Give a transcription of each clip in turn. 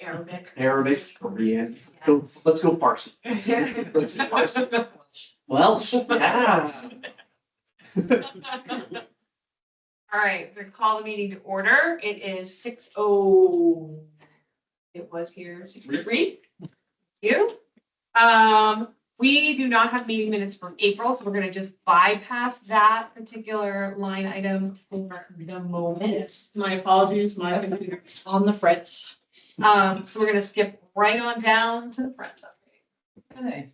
Arabic, Korean. Let's go Farsi. Let's go Farsi. Welsh. Yeah. All right, we're gonna call the meeting to order. It is 6:00. It was here 6:03. You. We do not have meeting minutes from April, so we're gonna just bypass that particular line item for the moment. My apologies, my computer's on the fritz. So we're gonna skip right on down to the Friends update. Okay,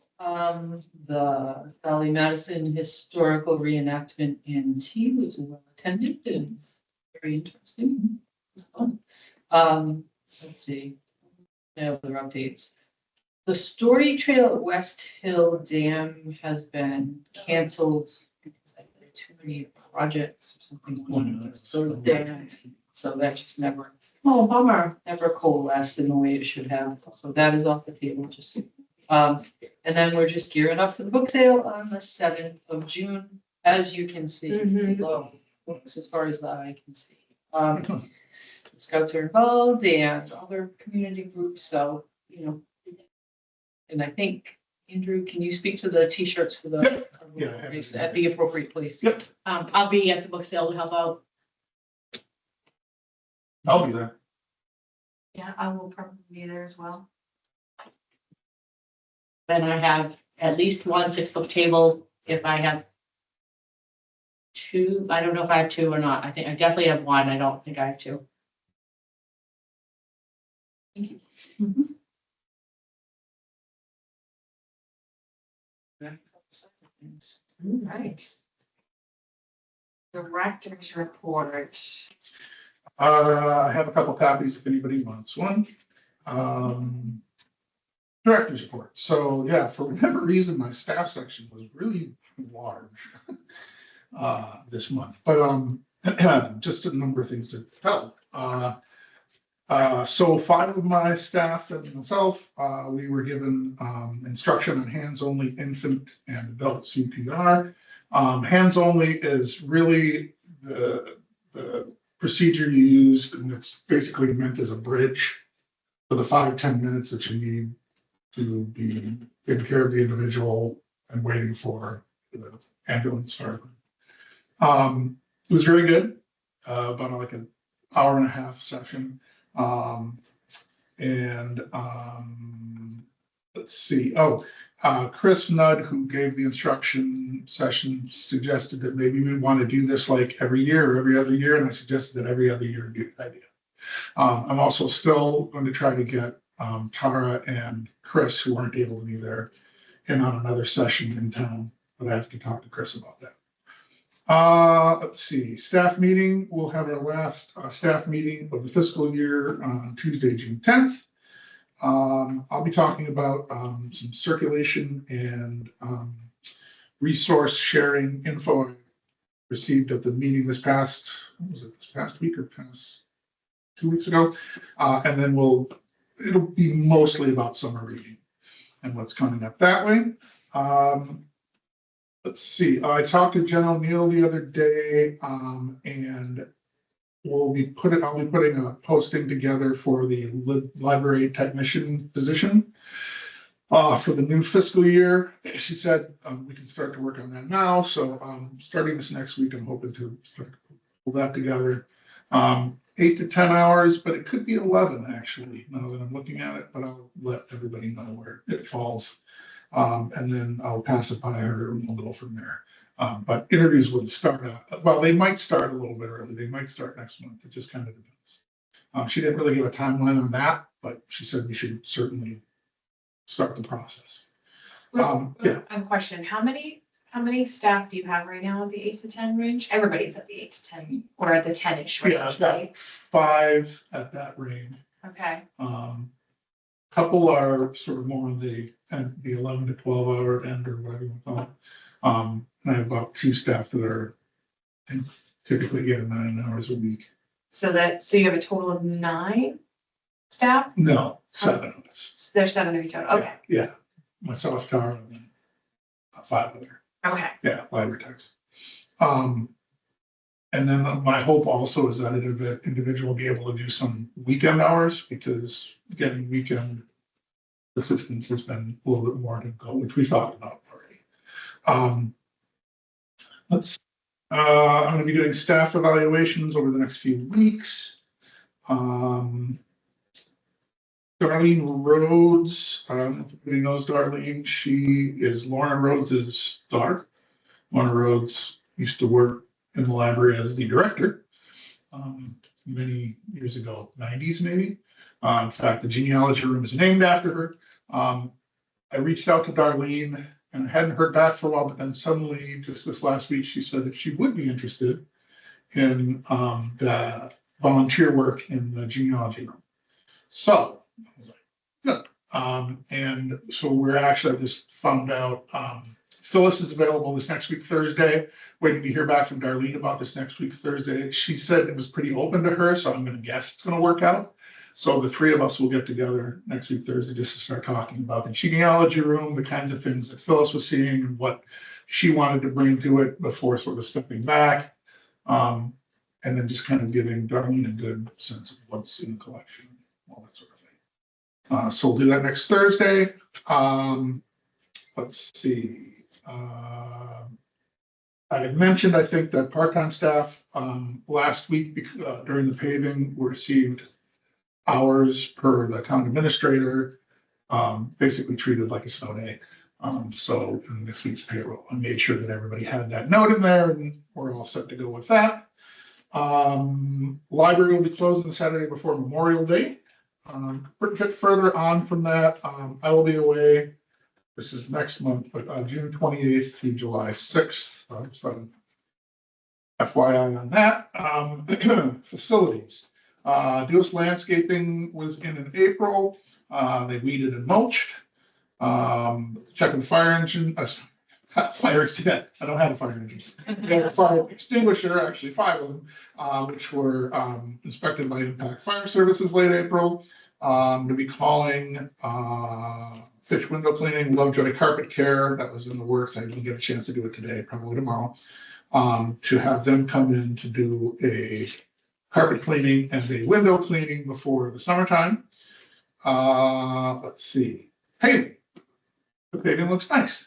the Valley Madison Historical Reenactment in Tea was well attended and very interesting. It was fun. Let's see. No other updates. The Story Trail at West Hill Dam has been canceled because there are too many projects or something going on. So that just never, oh, bummer, never coalesced in the way it should have. So that is off the table, just. And then we're just gearing up for the book sale on the 7th of June, as you can see below, books as far as the eye can see. The Scouts are involved and other community groups, so, you know. And I think, Andrew, can you speak to the t-shirts for the at the appropriate place? Yep. I'll be at the book sale to help out. I'll be there. Yeah, I will probably be there as well. Then I have at least one 6-book table. If I have two, I don't know if I have two or not. I think I definitely have one. I don't think I have two. Thank you. All right. Director's report. I have a couple copies if anybody wants one. Director's report. So yeah, for whatever reason, my staff section was really large this month, but just a number of things that helped. So 5 of my staff and myself, we were given instruction on hands-only infant and adult CPR. Hands-only is really the procedure you use, and it's basically meant as a bridge for the 5-10 minutes that you need to be taking care of the individual and waiting for the ambulance start. It was very good, about like an hour and a half session. Let's see. Chris Nudd, who gave the instruction session, suggested that maybe we want to do this like every year or every other year, and I suggested that every other year would be a good idea. I'm also still going to try to get Tara and Chris, who weren't able to be there, in on another session in town, but I have to talk to Chris about that. Let's see, staff meeting. We'll have our last staff meeting of the fiscal year on Tuesday, June 10th. I'll be talking about some circulation and resource sharing info I received at the meeting this past week or past 2 weeks ago. And then it'll be mostly about summer reading and what's coming up that way. Let's see, I talked to Jen O'Neill the other day, and I'll be putting a posting together for the library technician position for the new fiscal year. She said we can start to work on that now. So starting this next week, I'm hoping to start to pull that together. 8 to 10 hours, but it could be 11 actually, now that I'm looking at it, but I'll let everybody know where it falls. And then I'll pass it by her and we'll go from there. But interviews wouldn't start well, they might start a little bit early. They might start next month. It just kind of depends. She didn't really give a timeline on that, but she said we should certainly start the process. Yeah. A question, how many staff do you have right now at the 8 to 10 range? Everybody's at the 8 to 10 or at the 10-ish range, Yeah, I've got right? 5 at that range. Okay. Couple are sort of more on the 11 to 12 hour end or whatever you want to call it. And I have about 2 staff that are typically getting 9 hours a week. So you have a total of 9 staff? No, 7 of us. There's 7 of each other, okay, Yeah, myself, Tara, and then 5 of her. okay. Yeah, library techs. And then my hope also is that an individual will be able to do some weekend hours, because getting weekend assistance has been a little bit more difficult, which we talked about already. I'm gonna be doing staff evaluations over the next few weeks. Darlene Rhodes, I don't know if anybody knows Darlene, she is Lorna Rhodes' daughter. Lorna Rhodes used to work in the library as the director, many years ago, 90s maybe. In fact, the genealogy room is named after her. I reached out to Darlene and I hadn't heard back for a while, but then suddenly, just this last week, she said that she would be interested in the volunteer work in the genealogy room. So I was like, good. And so we're actually, I just found out, Phyllis is available this next week, Thursday. Waiting to hear back from Darlene about this next week, Thursday. She said it was pretty open to her, so I'm gonna guess it's gonna work out. So the three of us will get together next week, Thursday, just to start talking about the genealogy room, the kinds of things that Phyllis was seeing and what she wanted to bring to it before sort of stepping back. And then just kind of giving Darlene a good sense of what's in the collection, all that sort of thing. So we'll do that next Thursday. Let's see. I had mentioned, I think, that part-time staff last week during the paving received hours per the town administrator, basically treated like a snow day. So in this week's payroll, I made sure that everybody had that note in there and we're all set to go with that. Library will be closing the Saturday before Memorial Day. A bit further on from that, I will be away. This is next month, but June 28th through July 6th. So FYI on that. Facilities. Deus Landscaping was in April. They weeded and mulched. Checking the fire engine. Fire extinguisher. I don't have a fire engine. We have a fire extinguisher, actually 5 of them, which were inspected by Impact Fire Services late April. To be calling Fish window cleaning, Lovejoy carpet care. That was in the works. I didn't get a chance to do it today, probably tomorrow. To have them come in to do a carpet cleaning and a window cleaning before the summertime. Let's see. Hey, the paving looks nice.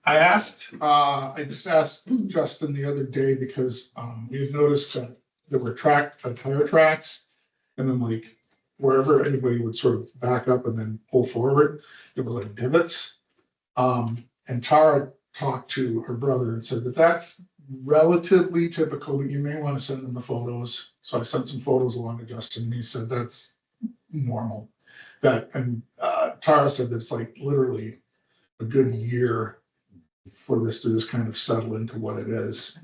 I just asked Justin the other day because we had noticed that there were tire tracks, and then like wherever anybody would sort of back up and then pull forward, there was like divots. And Tara talked to her brother and said that that's relatively typical, but you may want to send them the photos. So I sent some photos along to Justin and he said that's normal. And Tara said that it's like literally a good year for this to just kind of settle into what it is.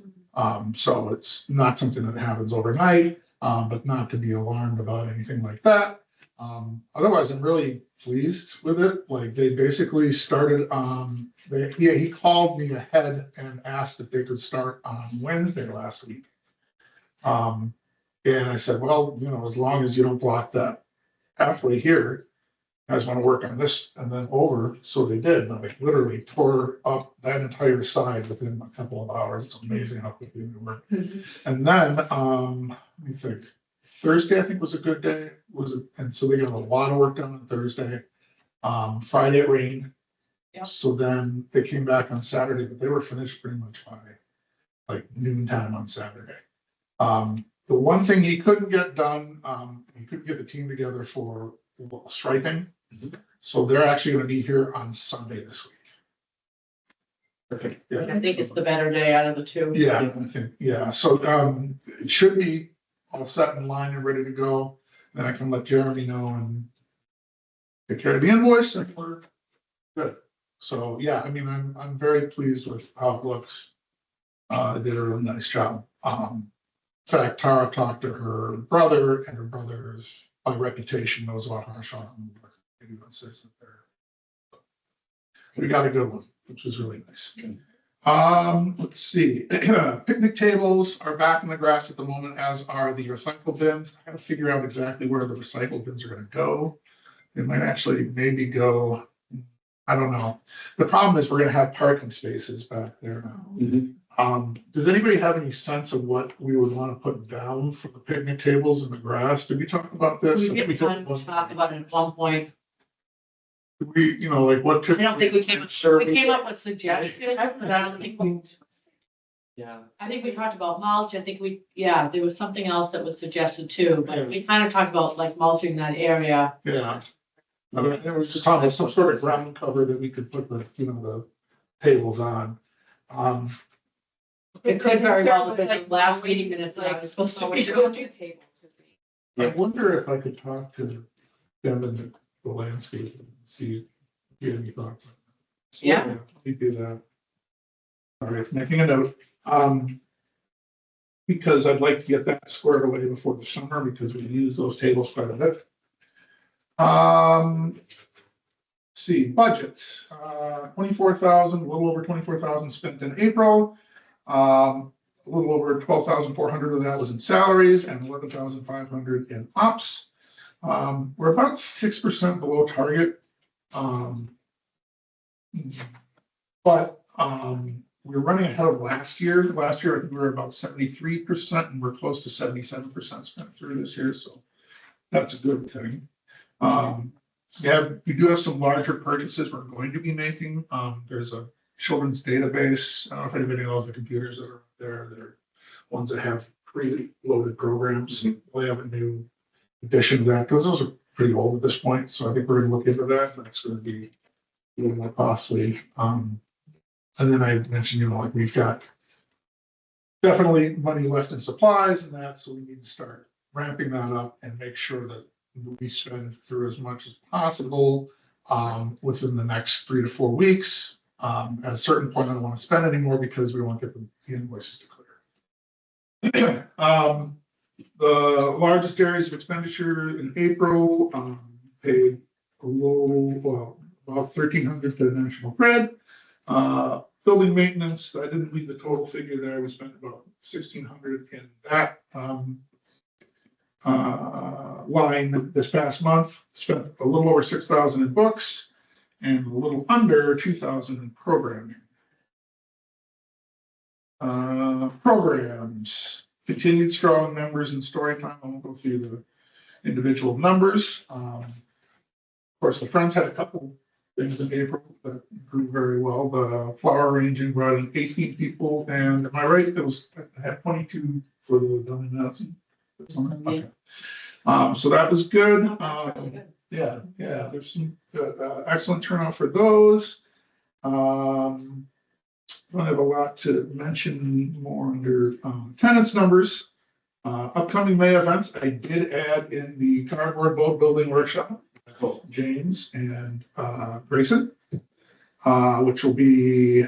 So it's not something that happens overnight, but not to be alarmed about anything like that. Otherwise, I'm really pleased with it. Like they basically started, he called me ahead and asked if they could start on Wednesday last week. And I said, well, you know, as long as you don't block that halfway here, I just want to work on this and then over. So they did. And they literally tore up that entire side within a couple of hours. It's amazing how quickly they worked. And then, let me think. Thursday, I think, was a good day. And so they got a lot of work done on Thursday. Friday it rained. Yeah. So then they came back on Saturday, but they were finished pretty much by like noontime on Saturday. The one thing he couldn't get done, he couldn't get the team together for striping. So they're actually going to be here on Sunday this week. Perfect. Yeah. I think it's the better day out of the two. Yeah, I think, yeah. So it should be all set in line and ready to go. Then I can let Jeremy know and take care of the invoice and we're good. So yeah, I mean, I'm very pleased with how it looks. They did a really nice job. In fact, Tara talked to her brother, and her brother's by reputation knows about Harshon. We got a good one, which was really nice. Let's see. Picnic tables are back in the grass at the moment, as are the recycle bins. I gotta figure out exactly where the recycle bins are gonna go. It might actually maybe go, I don't know. The problem is we're gonna have parking spaces back there now. Does anybody have any sense of what we would want to put down for the picnic tables and the grass? Did we talk about this? We did kind of talk about it at one point. We, you know, like what? I don't think we came up with suggestions, but I don't think we, Yeah. I think we talked about mulch. I think there was something else that was suggested too, but we kind of talked about like mulching that area. Yeah. I mean, it was just talking about some sort of ground cover that we could put the, you know, the tables on. It could very well have been the last meeting minutes that I was supposed to be doing. I wonder if I could talk to them in the landscape and see if you have any thoughts. Yeah. We do that. All right, making a note. Because I'd like to get that squared away before the summer because we use those tables quite a bit. Let's see, budget, 24,000, a little over 24,000 spent in April. A little over 12,400 of that was in salaries and 11,500 in ops. We're about 6% below target. But we're running ahead of last year. Last year, I think we were about 73%, and we're close to 77% spent through this year, so that's a good thing. We do have some larger purchases we're going to be making. There's a children's database. I don't know if anybody knows the computers that are there. They're ones that have pre-loaded programs. We have a new edition of that because those are pretty old at this point. So I think we're going to look into that. That's going to be a little more costly. And then I mentioned, you know, like we've got definitely money left in supplies and that, so we need to start ramping that up and make sure that we spend through as much as possible within the next 3 to 4 weeks. At a certain point, I don't want to spend any more because we won't get the invoices to clear. The largest areas of expenditure in April paid a little, well, about 1,300 to National Grid. Building maintenance, I didn't read the total figure there. We spent about 1,600 in that line this past month. Spent a little over 6,000 in books and a little under 2,000 in programming. Programs, continued strong numbers in story time. I won't go through the individual numbers. Of course, the Friends had a couple things in April that grew very well. The flower arranging brought in 18 people, and am I right? I had 22 for the Dunning Madison. Okay. So that was good. Yeah, there's some excellent turnout for those. I don't have a lot to mention more under attendance numbers. Upcoming May events, I did add in the cardboard boat building workshop, James and Grayson, which will be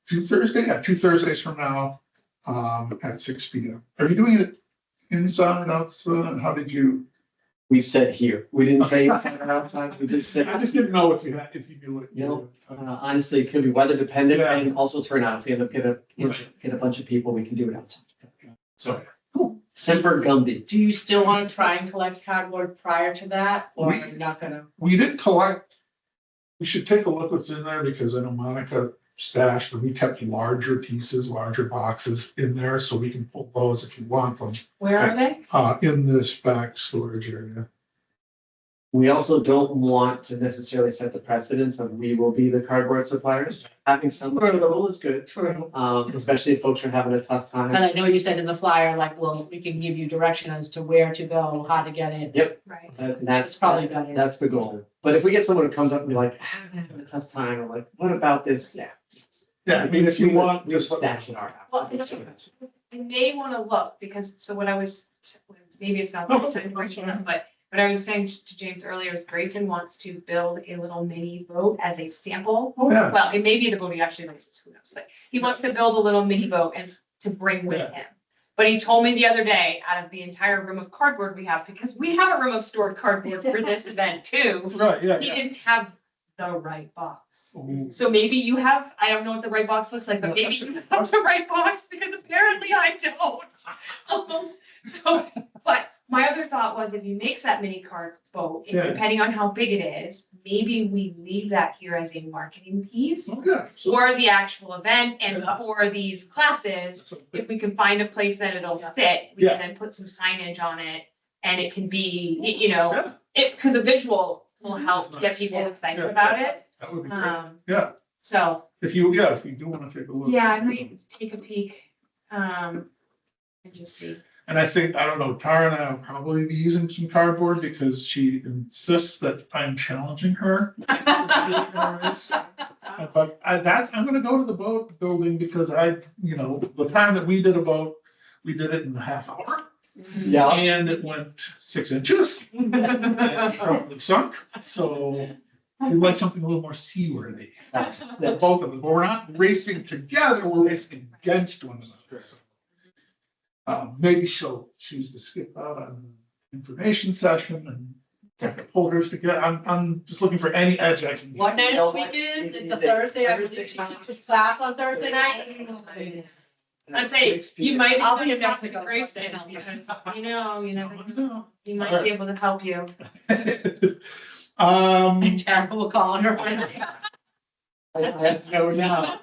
2 Thursdays? Yeah, 2 Thursdays from now at 6 p.m. Are you doing it inside, outside? How did you? We said here. We didn't say inside or outside. We just said. I just didn't know if you knew it. You know, honestly, it could be weather dependent Yeah. and also turnout. If we end up get a bunch of people, we can do it outside. So Semper Gumby. Do you still want to try and collect cardboard prior to that, or are you not gonna? we did collect. We should take a look what's in there because I know Monica stashed, but we kept larger pieces, larger boxes in there, so we can pull those if you want them. Where are they? In this back storage area. We also don't want to necessarily set the precedence of we will be the cardboard suppliers. Having some rule is good, True. especially if folks are having a tough time. And I know you said in the flyer, like, well, we can give you direction as to where to go, how to get it. Yep, Right. that's That's probably better. That's the goal. But if we get someone who comes up and be like, I'm having a tough time, or like, what about this? Yeah. Yeah, I mean, if you want, we'll just stash in our Well, house. I may want to look because, so what I was, maybe it's not the time, but I was saying to James earlier is Grayson wants to build a little mini boat as a sample. Oh, yeah. Well, it may be the boat he actually likes, who knows, but he wants to build a little mini boat and to bring with him. But he told me the other day, out of the entire room of cardboard we have, because we have a room of stored cardboard for this event too, Right, yeah, he yeah. didn't have the right box. Ooh. So maybe you have, I don't know what the right box looks like, but maybe you have the right box, because apparently I don't. So, but my other thought thought was if he makes that mini card boat, Yeah. depending on how big it is, maybe we leave that here as a marketing piece Okay. So for the actual event and Yeah. for these classes. so- If we can find a place that it'll Yeah. sit, we Yeah. can then put some signage on it and it can be, you know, Yeah. because a visual will help get people excited Yeah. about it. That would be great. Yeah, so, If you do want to take a look. yeah, I might take a peek, and just see. And I think, I don't know, Tara and I will probably be using some cardboard because she insists that I'm challenging her. But I'm gonna go to the boat building because the time that we did a boat, we did it in a half hour. Yeah, And it went 6 inches and probably sunk, so we'd like something a little more seaworthy. that's, Both of them, but we're not racing together, we're racing against one another. So, maybe she'll choose to skip out on information session and pull hers together. I'm just looking for any edge I can. What night of the week it is? It's a Thursday, I believe she teaches class on Thursday night. I'd say you might. I'll be in talk to Mexico, so Grayson, I'll be- because you never know. No. He might be able to help you. And Tara will call on her. I have no doubt.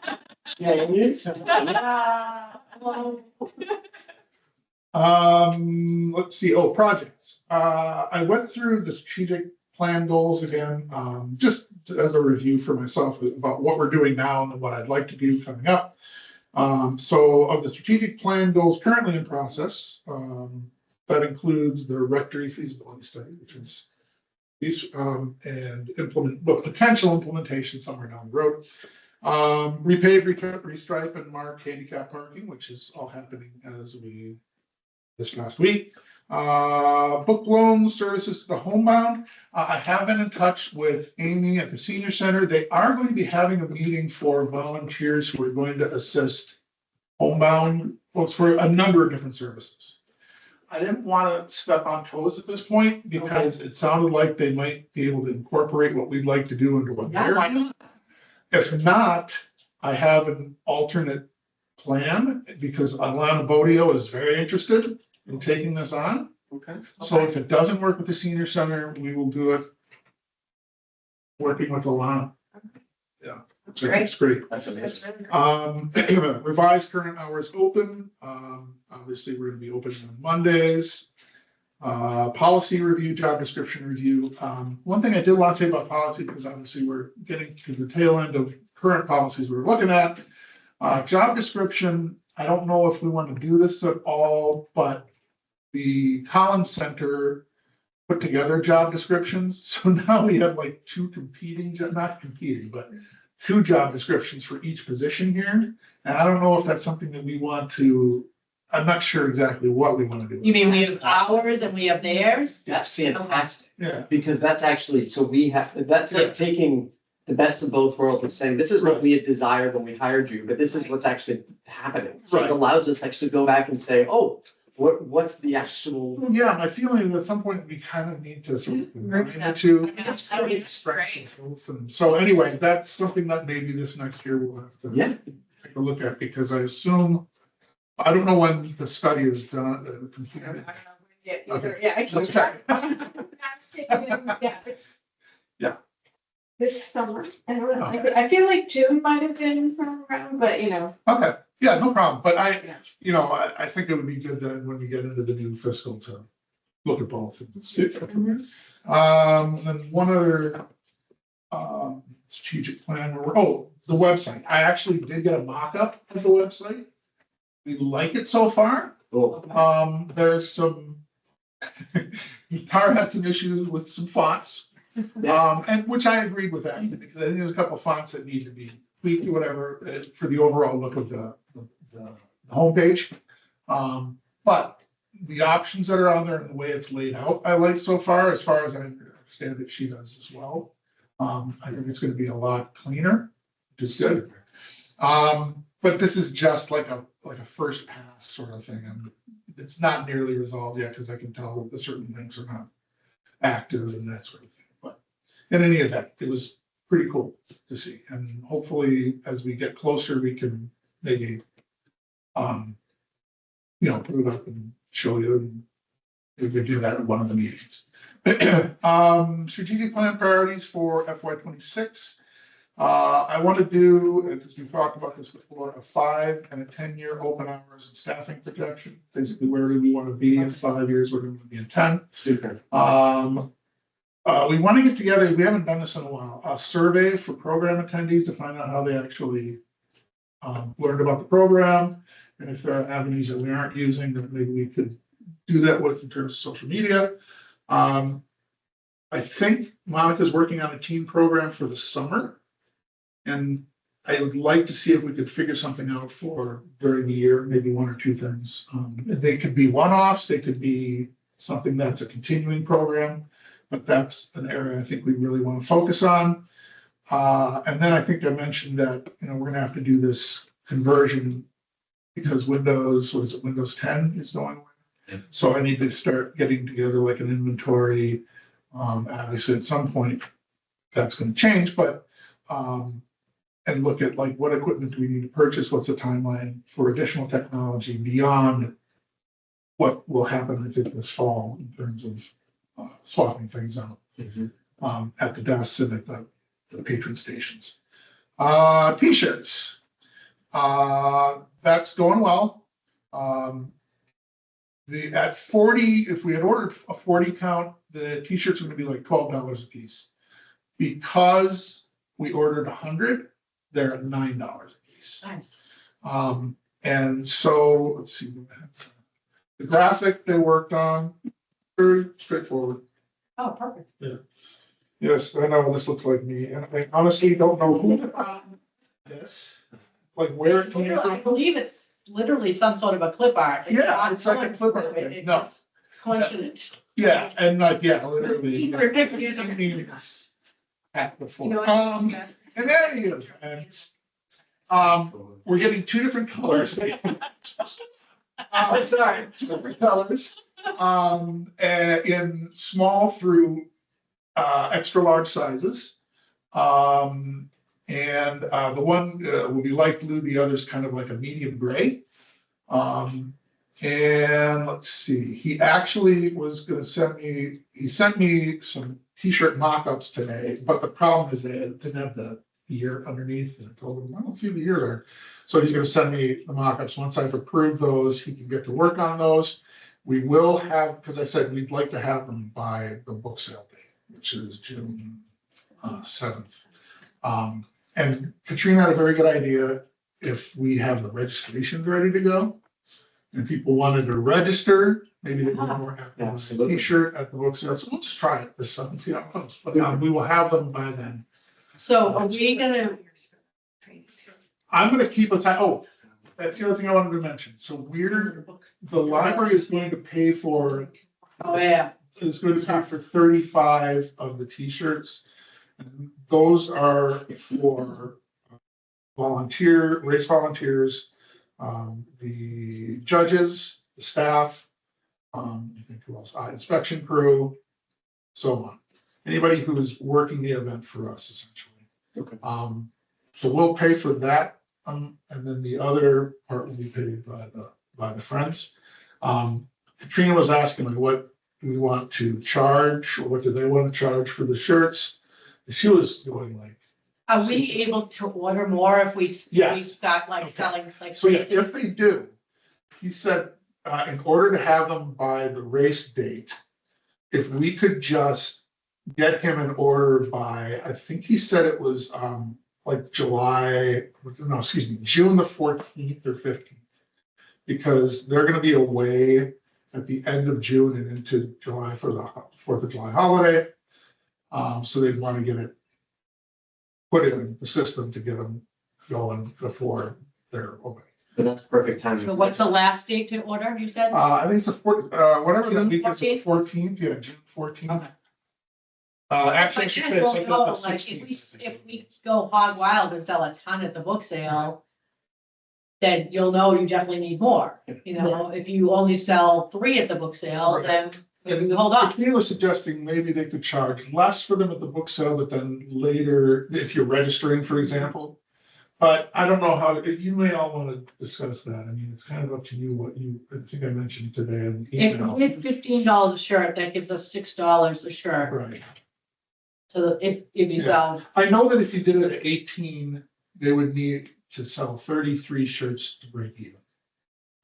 Let's see, projects. I went through the strategic plan goals again, just as a review for myself about what we're doing now and what I'd like to do coming up. So of the strategic plan goals currently in process, that includes the rectory feasibility study, which is and potential implementation somewhere down the road. Repave, restripe, and mark handicap parking, which is all happening this past week. Book loan services to the homebound. I have been in touch with Amy at the senior center. They are going to be having a meeting for volunteers who are going to assist homebound folks for a number of different services. I didn't want to step on toes at this point because it sounded like they might be able to incorporate what we'd like to do into what they're doing. If not, I have an alternate plan because Alana Bodio is very interested in taking this on. Okay. So if it doesn't work with the senior center, we will do it working with Alana. Yeah, That's great. it's great. That's amazing. Revised current hours open. Obviously, we're gonna be open on Mondays. Policy review, job description review. One thing I did want to say about policy, because obviously we're getting to the tail end of current policies we're looking at. Job description, I don't know if we want to do this at all, but the Collins Center put together job descriptions. So now we have like two job descriptions for each position here. And I don't know if that's something that we want to, I'm not sure exactly what we want to do. You mean we have ours and we have theirs? That's fantastic, Yeah, because that's actually, that's like taking the best of both worlds and saying, this is what we had desired when we hired you, but this is what's actually happening. So it Right. allows us to actually go back and say, oh, what's the actual, yeah, my feeling is at some point we kind of need to sort of combine the two. That's Strengths of both. And so anyway, that's something that maybe this next year we'll have to yeah, take a look at, because I assume, I don't know when the study is done, completed. Okay. Yeah, Let's check. Yeah. This summer, I don't know, I feel like June might have been from around, but Okay, yeah, no problem, but Yeah. I think it would be good then when we get into the new fiscal to look at both. And see. Then one other strategic plan, the website. I actually did get a mock-up of the website. We like it so far. cool. There's some, Tara had some issues with some fonts. And which I agreed with that, because I think there's a couple of fonts that need to be tweaked or whatever for the overall look of the homepage. But the options that are on there and the way it's laid out, I like so far as I understand it, she does as well. I think it's gonna be a lot cleaner, which is good. But this is just like a first pass sort of thing, and it's not nearly resolved yet, because I can tell that certain links are not active and that sort of thing. But in any event, it was pretty cool to see, and hopefully as we get closer, we can maybe put it up and show you and we could do that at one of the meetings. Strategic plan priorities for FY '26. I want to do, as we've talked about this before, a 5 and a 10-year open hours and staffing projection. Basically, where do we want to be in 5 years? We're going to be in 10. Super. We want to get together, we haven't done this in a while, a survey for program attendees to find out how they actually learned about the program. And if there are avenues that we aren't using, that maybe we could do that with in terms of social media. I think Monica's working on a teen program for the summer. And I would like to see if we could figure something out for during the year, maybe 1 or 2 things. They could be one-offs, they could be something that's a continuing program, but that's an area I think we really want to focus on. And then I think I mentioned that, we're gonna have to do this conversion because Windows 10 is going away. Yeah. So I need to start getting together like an inventory. Obviously at some point that's gonna change, but and look at like what equipment do we need to purchase? What's the timeline for additional technology beyond what will happen, I think, this fall in terms of swapping things out at the desks and at the patron stations. T-shirts. That's going well. At 40, if we had ordered a 40 count, the T-shirts are gonna be like $12 a piece. Because we ordered 100, they're at $9 a piece. Nice. And so, let's see, the graphic they worked on, very straightforward. Oh, perfect. Yes, I know this looks like me, and I honestly don't know who found this, like where it came I from. believe it's literally some sort of a clip art. Yeah, not it's like a clip art coincidental, thing. it's No. just Coincidence. Yeah, and like, yeah, literally. Ridiculous. At before. You know what? And any event, we're getting 2 different colors. Sorry. 2 different colors, in small through extra large sizes. And the one will be light blue, the other's kind of like a medium gray. And let's see, he actually was gonna he sent me some T-shirt mock-ups today, but the problem is they didn't have the year underneath, and I told him, I don't see the year there. So he's gonna send me the mock-ups. Once I've approved those, he can get to work on those. We will have, because I said we'd like to have them by the book sale date, which is June 7th. And Katrina had a very good idea. If we have the registrations ready to go and people wanted to register, maybe they were more happy with a Absolutely. T-shirt at the book sale. So let's try it this summer and see how it goes. But we will have them by then. So are we gonna, I'm gonna keep a time. Oh, that's the other thing I wanted to mention. So the library is going to pay for, oh yeah, is going to pay for 35 of the T-shirts. And those are for race volunteers, the judges, the staff, I think who else, inspection crew, so on. Anybody who's working the event for us, essentially. Okay. So we'll pay for that, and then the other part will be paid by the friends. Katrina was asking like, what do we want to charge, or what do they want to charge for the shirts? She was going like, are we able to order more if we Yes. start like Okay. selling like so yeah, crazy? if they do, he said, in order to have them by the race date, if we could just get him an order by, I think he said it was like June the 14th or 15th. Because they're gonna be away at the end of June and into July for the 4th of July holiday. So they'd want to get it put in the system to get them going before they're away. But that's perfect timing. So what's the last date to order, you said? I think it's the whatever that June week is, the 14th? 14th, yeah, June 14th. Okay. Actually, I But should then say it's we'll like know, the like, 16th. if we go hog wild and sell a ton at the book sale, then you'll know you definitely need more. You know, if you only sell 3 at the book sale, Right. then maybe hold on. He was suggesting maybe they could charge less for them at the book sale, but then later, if you're registering, for example, But I don't know how, you may all want to discuss that. I mean, it's kind of up to you what you, I think I mentioned today in the If email. we had $15 a shirt, that gives us $6 a shirt. Right. So that if you Yeah. sell, I know that if you did it at 18, they would need to sell 33 shirts to break even.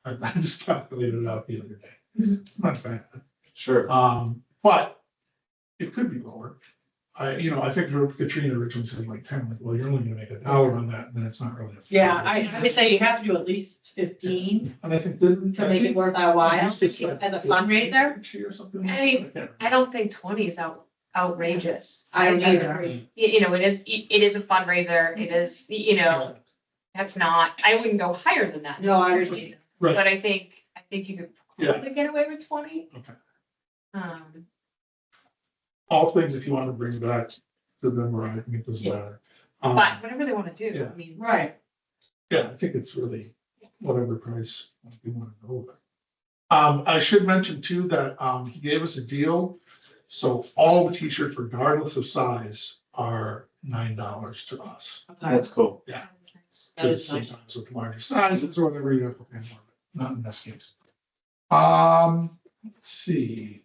I just calculated it out the other day. It's not bad. Sure. But it could be lower. I think Katrina originally said like 10, like, well, you're only gonna make $1 on that, and then it's not really. yeah, I would say you have to do at least 15 And I think didn't. to make it worth our while as a fundraiser. Or something. I mean, I don't think 20 is outrageous. I don't either. agree. It is a fundraiser, it is, that's not, I wouldn't go higher than that. No, I would either. Right. But I think you could probably get away with 20. Okay. But All things, if you want to bring back to them, or I think it doesn't matter. whatever they want to do, Yeah. I mean. Right. Yeah, I think it's really whatever price you want to go with. I should mention too that he gave us a deal. So all the t-shirts, regardless of size, are $9 to us. That's cool. That is Because nice. sometimes with larger sizes or whatever, you have to pay more, but not in this case. Let's see.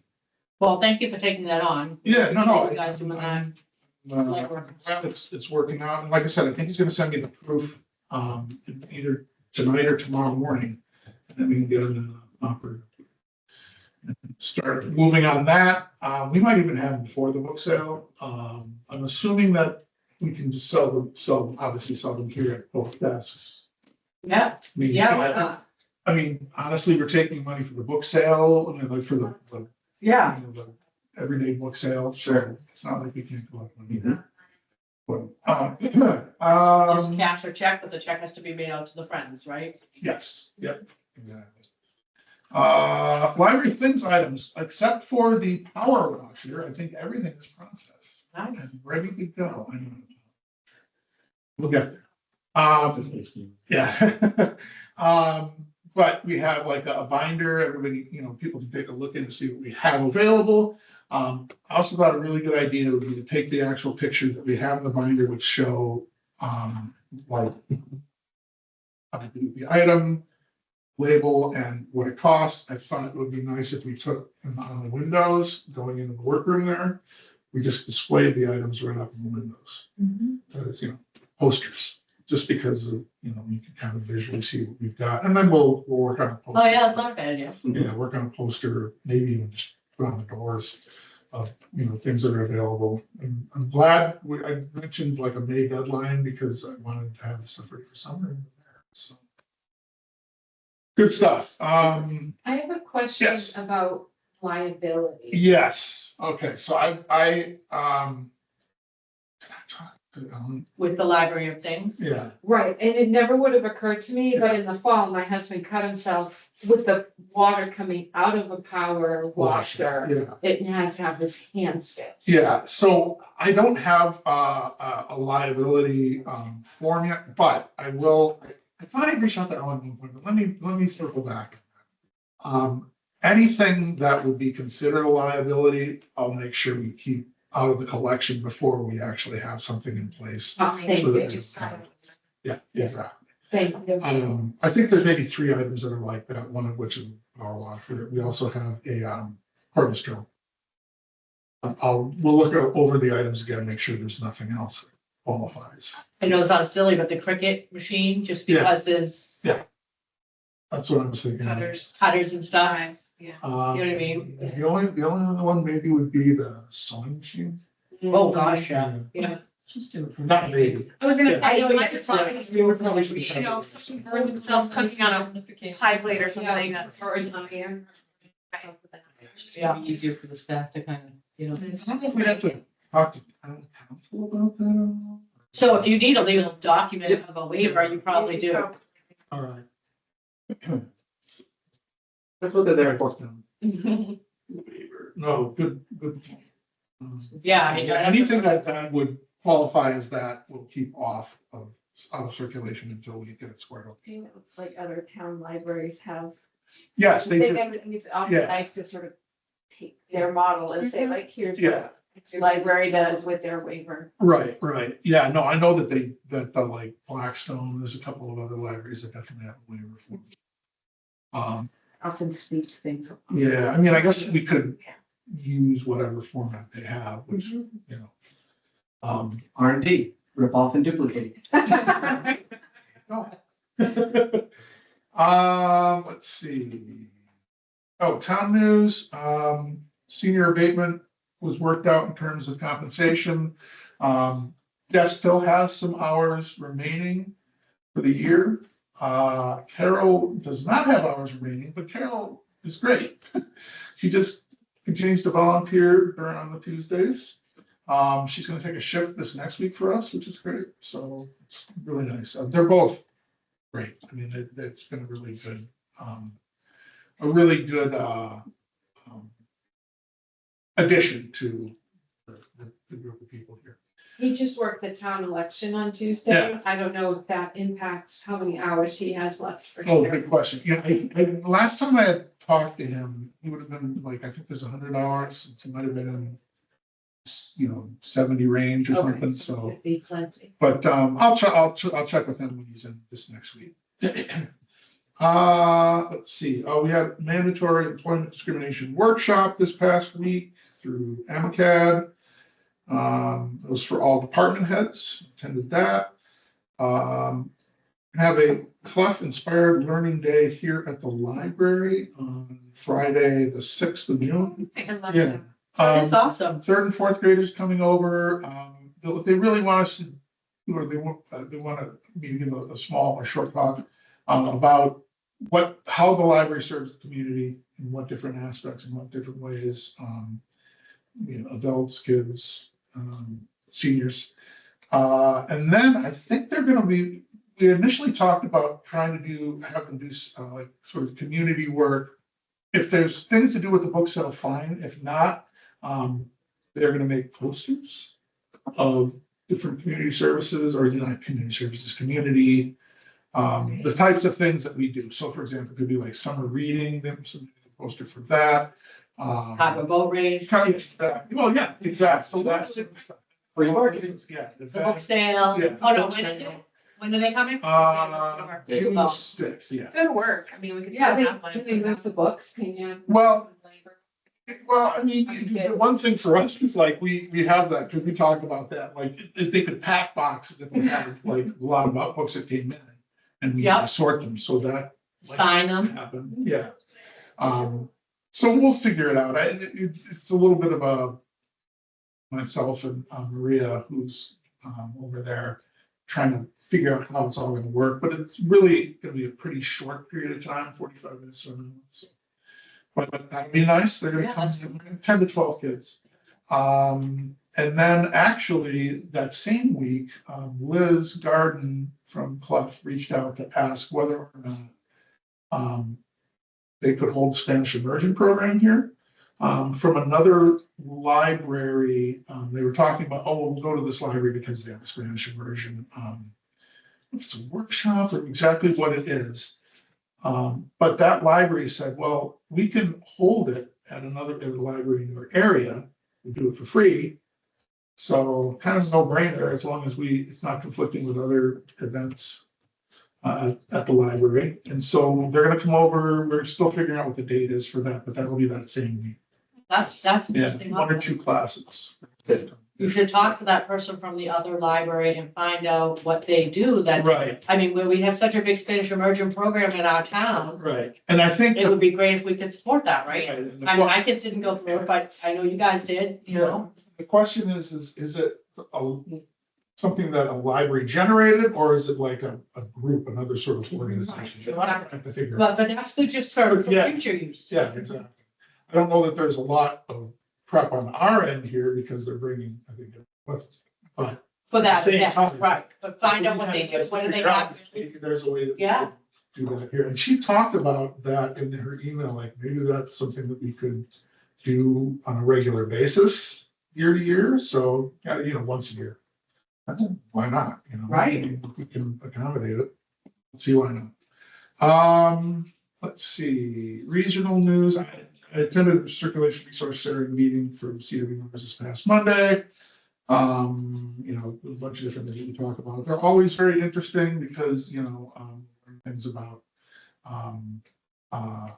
Well, thank you for taking that on. Yeah, no. You guys doing that. It's working out. And like I said, I think he's gonna send me the proof, either tonight or tomorrow morning. And then we can get them operative. Start moving on that. We might even have them before the book sale. I'm assuming that we can just obviously sell them here at both desks. Yeah, I mean, yeah, why not? I mean, honestly, we're taking money for the book sale, I mean, like for the Yeah, the everyday book sale. Sure. It's not like we can't collect money. Mhm. But, just cash or check, but the check has to be made out to the friends, right? yes, yep, exactly. Library things items, except for the power washer, I think everything is processed Nice. and ready to go. I know. We'll get there. Yeah. But we have like a binder, everybody, people can take a look in to see what we have available. I also thought a really good idea would be to take the actual picture that we have in the binder, which show, like the item, label, and what it costs. I thought it would be nice if we took on the windows going into the workroom there. We just displayed the items right up in the windows. That is, posters, just because of, you can kind of visually see what we've got. And then we'll work on a poster. Oh, yeah, that's not a bad idea. Work on a poster, maybe even just put on the doors of, things that are available. And I'm glad I mentioned like a May deadline because I wanted to have the stuff ready for summer. So. Good stuff. I have a question Yes. about liability. Yes, okay, so With the library of things. yeah, Right, and it never would have occurred to me, but in the fall, my husband cut himself with the water coming out of a power washer. yeah. It had to have his hand stitched. Yeah, so I don't have a liability form yet, but I will, I thought I reached out to Ellen at one point, but let me circle back. Anything that would be considered a liability, I'll make sure we keep out of the collection before we actually have something in place. Thank So that you. we- Yeah, exactly. Thank you. I think there's maybe 3 items that are like that, one of which is our washer. We also have a cordless drill. We'll look over the items again, make sure there's nothing else that qualifies. I know it sounds silly, but the Cricut machine, just Yeah. because there's That's what I was thinking. cutters and stuff. Nice, yeah. You know what I mean? The only other one maybe would be the sewing machine. Oh, gosh, yeah. Just do it for. Not maybe. I was gonna Yeah. say, I know I you just said thought, that. if someone burns themselves cooking on a pie plate or something, that's. Yeah. Easier for the staff to kind of, I don't know if we'd have to talk to town council about that or not. So if you need a legal document of a waiver, you probably do. All right. That's what they're for. No, good. Yeah, I mean, Yeah, anything that would qualify as that will keep out of circulation until we get it squared away. It's like other town libraries have. Yes, they do. It's often Yeah. nice to sort of take their model and say like, here's. Yeah. library does with their waiver. Right, right. Yeah, no, I know that like Blackstone, there's a couple of other libraries that definitely have a waiver for. Often speeds things. Yeah, I mean, I guess we could use whatever format they have, which, you know. R&D, rip off and duplicate. No. Let's see. Oh, town news, senior abatement was worked out in terms of compensation. Jeff still has some hours remaining for the year. Carol does not have hours remaining, but Carol is great. She just continues to volunteer on the Tuesdays. She's gonna take a shift this next week for us, which is great. So it's really nice. They're both great. I mean, it's been a really good addition to the group of people here. He just worked the town election on Tuesday. Yeah. I don't know if that impacts how many hours he has left for. Oh, sure. good question. Yeah, last time I had talked to him, he would have been like, I think there's 100 hours. It might have been in, 70 range or Okay, something. so So, it'd be plenty. but I'll check with him when he's in this next week. Let's see. We had mandatory employment discrimination workshop this past week through AMCAD. It was for all department heads, attended that. Have a Clough Inspired Learning Day here at the library on Friday, the 6th of June. I love Yeah. that. That's awesome. Third and fourth graders coming over. What they really want us to do, or they want me to give a small or short talk about how the library serves the community in what different aspects and what different ways, adults, kids, seniors. And then I think they're going to be, we initially talked about trying to have them do like sort of community work. If there's things to do with the book sale, fine. If not, they're going to make posters of different community services, or not community services, community, the types of things that we do. So for example, it could be like summer reading, then some poster for that. Have a boat race, Well, yeah, exactly. So that's Free marketing. Yeah. the book sale. Yeah. Oh, no, when is it? When do they come in? June Oh. 6th, yeah. Good work. I mean, we could Yeah, still have can they money. move the books? Can you? Well, I mean, the one thing for us is like, we have that, because we talked about that, like, if they could pack boxes if we had like a lot of books that came in. And we had to sort them, so that. Sign them. Happened, yeah. So we'll figure it out. It's a little bit of myself and Maria, who's over there, trying to figure out how it's all gonna work, but it's really gonna be a pretty short period of time, 45 minutes or so. But that'd be nice. They're gonna Yeah, come, that's 10 to 12 kids. And then actually that same week, Liz Garden from Clough reached out to ask whether or not they could hold a Spanish immersion program here. From another library, they were talking about, we'll go to this library because they have a Spanish immersion. If it's a workshop or exactly what it is. But that library said, well, we can hold it at another library in your area, we do it for free. So kind of no brainer, as long as it's not conflicting with other events at the library. And so they're gonna come over, we're still figuring out what the date is for that, but that'll be that same week. That's Yeah, interesting. 1 or 2 classes. You should talk to that person from the other library and find out what they do. That's, Right, I mean, where we have such a big Spanish immersion program in our town, right. And I think. it would be great if we could support that, right? Right, and the I mean, my kids didn't go through it, but I know you guys did, you know? The question is it something that a library generated, or is it like a group, another sort of organization? I have to figure out. But that's good just for Yeah. future use. Yeah, exactly. I don't know that there's a lot of prep on our end here because they're bringing, I think, but. For that, Same yeah, time. right, but find out what they do, what do they have? Maybe there's a way that. we Yeah. could Do that here, and she talked about that in her email, like maybe that's something that we could do on a regular basis, year to year, so, once a year. Why not, Right. If we can accommodate it, let's see why not. Let's see, regional news, I attended a circulation resource sharing meeting for CW members this past Monday. You know, a bunch of different things we talk about. They're always very interesting because, you know, things about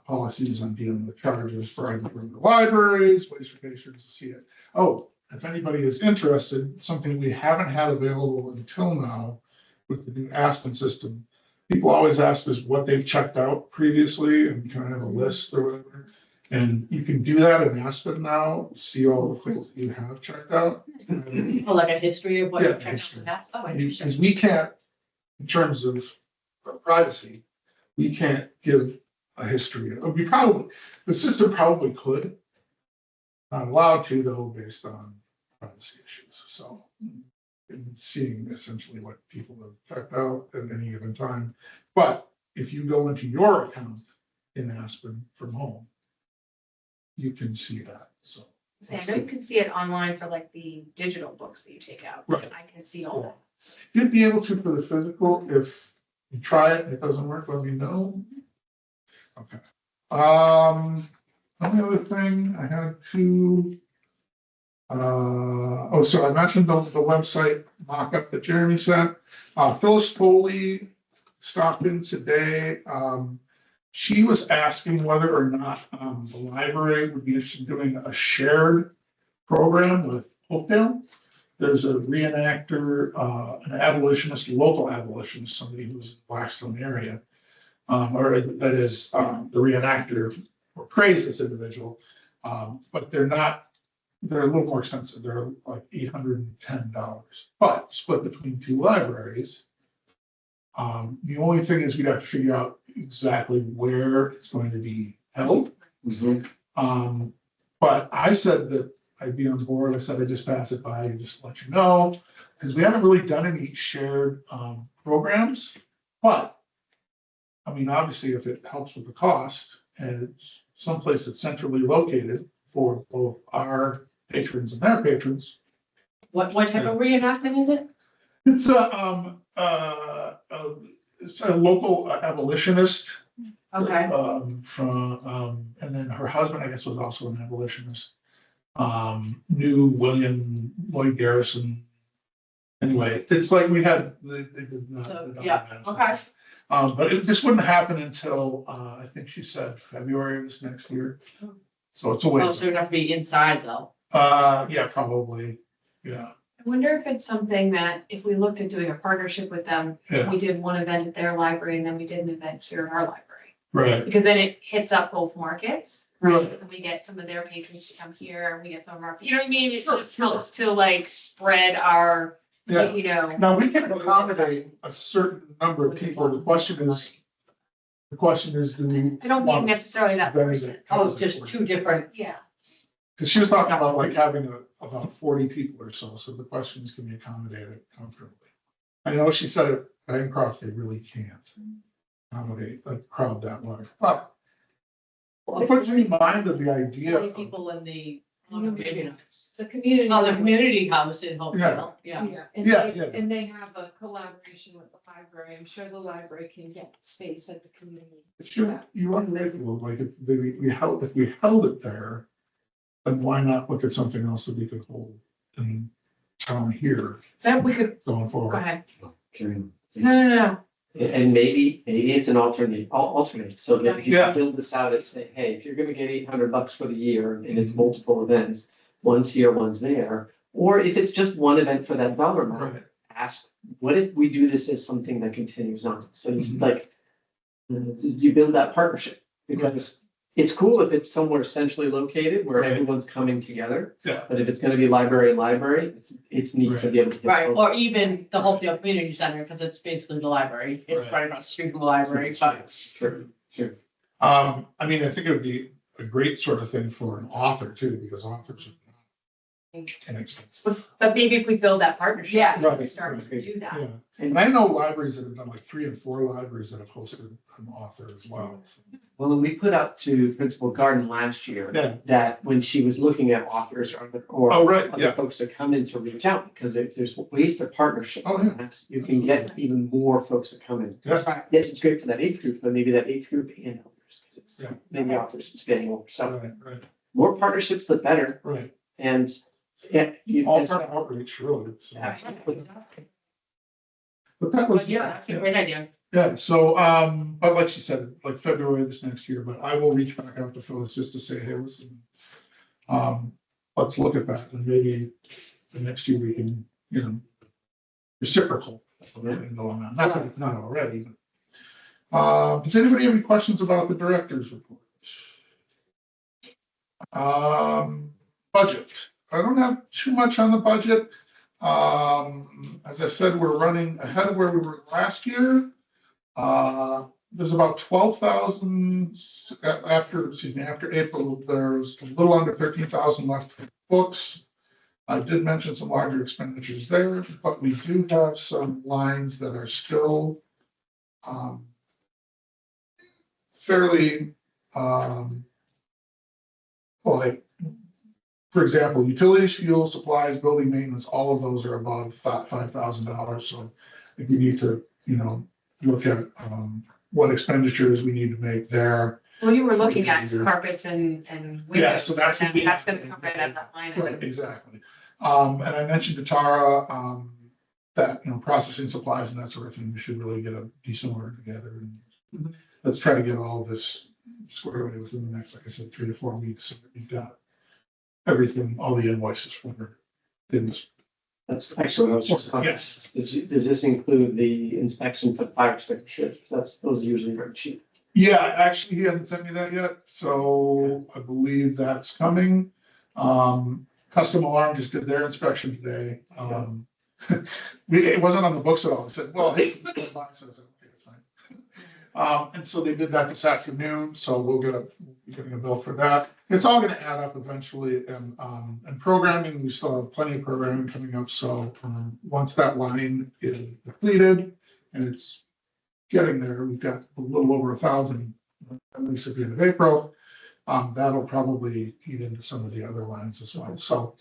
policies on dealing with charges for the libraries, ways for patrons to see it. Oh, if anybody is interested, something we haven't had available until now with the new Aspen system. People always ask us what they've checked out previously and kind of have a list or whatever. And you can do that in Aspen now, see all the things that you have checked out. Oh, like a history of what Yeah, you've checked out history. in the past? Oh, interesting. Because we can't, in terms of privacy, we can't give a history. We probably, the system probably could. Not allowed to though, based on privacy issues. So and seeing essentially what people have checked out at any given time. But if you go into your account in Aspen from home, you can see that. So I know you can see it online for like the digital books that you take out. So Right. I can see all that. you'd be able to for the physical. If you try it, and it doesn't work, let me know. Okay. Only other thing I had to. Oh, so I mentioned the website mock-up that Jeremy sent. Phyllis Foley stopped in today. She was asking whether or not the library would be interested in doing a shared program with Hopedale. There's a reenactor, an abolitionist, local abolitionist, somebody who's in the Blackstone area, or that is the reenactor portrays this individual, but they're not. They're a little more expensive. They're like $810, but split between two libraries. The only thing is we'd have to figure out exactly where it's going to be held. But I said that I'd be on board. I said I'd just pass it by and just let you know, because we haven't really done any shared programs. But I mean, obviously, if it helps with the cost and it's someplace that's centrally located for both our patrons and their patrons. What type of reenactment is it? It's it's a local abolitionist. Okay. And then her husband, I guess, was also an abolitionist. Knew William Lloyd Garrison. Anyway, it's like we had, they did. Yeah, okay. But this wouldn't happen until, I think she said February of this next year. So it's a Oh, ways. so it'd have to be inside though. Yeah, probably, yeah. I wonder if it's something that if we looked at doing a partnership with them, Yeah. we did one event at their library and then we did an event here at our library. Right. Because then it hits up both markets. Right. And we get some of their patrons to come here and we get some of our, you know what I mean? It just helps to like spread our, Yeah. you know. Now, we can accommodate a certain number of people. The question is, do we? I don't mean necessarily that person. Oh, it's just two different. Yeah. Because she was talking about like having about 40 people or so, so the questions can be accommodated comfortably. I know she said at Bancroft, they really can't accommodate a crowd that large, but I'll put you in mind of the idea. 20 people in the. The community. Oh, the community house in Hopedale, yeah. And Yeah, they, yeah. and they have a collaboration with the library. I'm sure the library can get space at the community. Sure, you are right, though. Like if we held it there, then why not look at something else that we could hold in town here Then we could, going go forward? ahead. Karen. No. And maybe it's an alternate, so that if you Yeah. build this out and say, hey, if you're gonna get $800 for the year and it's multiple events, one's here, one's there. Or if it's just one event for that dollar amount, Right. ask, what if we do this as something that continues on? So it's Mhm. like, you build that partnership because it's cool if it's somewhere centrally located where Right. everyone's coming together. Yeah. But if it's gonna be library and library, it's neat to be able to. hit Right, both. or even the Hopedale Community Center, because it's basically the library. It's Right. right across the street from the library, but. Sure. I mean, I think it would be a great sort of thing for an author too, because authors are not inexpensive. But maybe if we build that partnership. Yeah. we can Right, start to right. do that. Yeah, and I know libraries that have done like 3 and 4 libraries that have hosted an author as well. Well, and we put out to Principal Garden last year. Yeah. That when she was looking at authors or Oh, right, other yeah. folks that come in to reach out, because if there's ways to partnership. Oh, yeah. You can get even more folks that come in. Yes. Right. Yes, it's great for that age group, but maybe that age group and others. 'Cause Massachusetts. Yeah. Maybe offers some spinning over. So Right, right, more partnerships, the better. right. And yeah, All kind of outreach, really. So. Absolutely. But that was, Yeah, that's a great idea. yeah, so, but like she said, like February this next year, but I will reach back out to Phyllis just to say, hey, listen. Let's look at that and maybe the next year we can, reciprocal. Everything going on, not that it's not already. Does anybody have any questions about the director's report? Budget, I don't have too much on the budget. As I said, we're running ahead of where we were last year. There's about 12,000 after April, there's a little under 13,000 left for books. I did mention some larger expenditures there, but we do have some lines that are still fairly, like, for example, utilities, fuel, supplies, building maintenance, all of those are above $5,000. So if we need to, look at what expenditures we need to make there. Well, you were looking at carpets and Yeah, windows, so that's and what we that's have. gonna come right out of that line. item. Right, exactly. And I mentioned to Tara, that, processing supplies and that sort of thing, we should really get a decent order together. And let's try to get all of this squared away within the next, like I said, 3 to 4 weeks, so that we've got everything, all the invoices for things. That's actually what I was just. Yes. Does this include the inspection for the fire extinguisher? Because those are usually very cheap. Yeah, actually, he hasn't sent me that yet, so I believe that's coming. Custom Alarm just did their inspection today. It wasn't on the books at all. I said, well, hey, can you come by? So I said, okay, that's fine. And so they did that this afternoon, so we're getting a bill for that. It's all gonna add up eventually, and programming, we still have plenty of programming coming up, so, once that line is completed and it's getting there, we've got a little over 1,000, at least at the end of April. That'll probably eat into some of the other lines as well, so.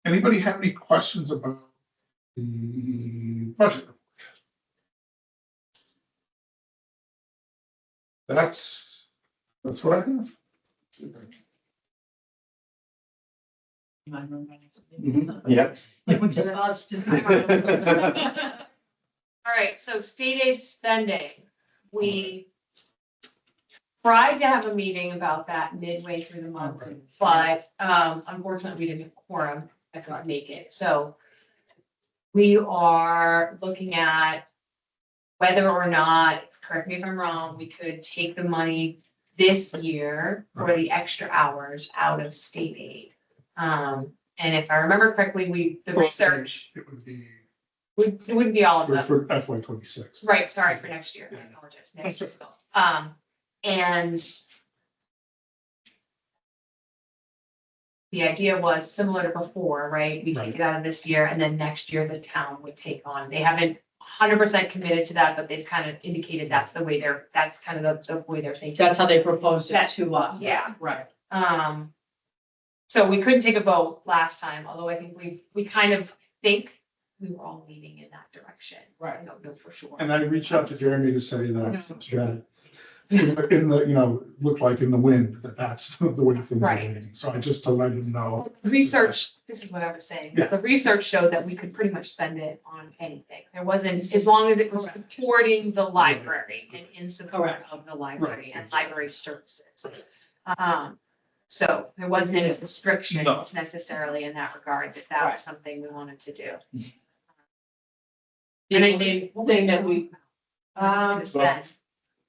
Anybody have any questions about the budget? That's what I have. Yep. Which is buzzed. All right, so state aid spending, we tried to have a meeting about that midway through the month, but unfortunately, we didn't have a quorum. I couldn't make it, so we are looking at whether or not, correct me if I'm wrong, we could take the money this year for the extra hours out of state aid. And if I remember correctly, the research, It would be it wouldn't be all of them. for FY 26. Right, sorry for next year, I apologize, next fiscal. And the idea was similar to before, right? We take it out of this year and then next year the town would take on. They haven't 100% committed to that, but they've kind of indicated that's the way that's kind of the way they're thinking. That's how they proposed it to us. Yeah. Right. So we couldn't take a vote last time, although I think we kind of think we were all leaning in that direction. Right. I don't know for sure. And I reached out to Jeremy to say that in the, looked like in the wind, that's the way things are Right. going. So I just to let him know. Research, this is what I was saying, Yeah. the research showed that we could pretty much spend it on anything. There wasn't, as long as it was supporting the library and in support Correct. of the library and Exactly. library services. So there wasn't any restrictions No. necessarily in that regards, if that Right. was something we wanted to do. The And I only thing that we, Spend.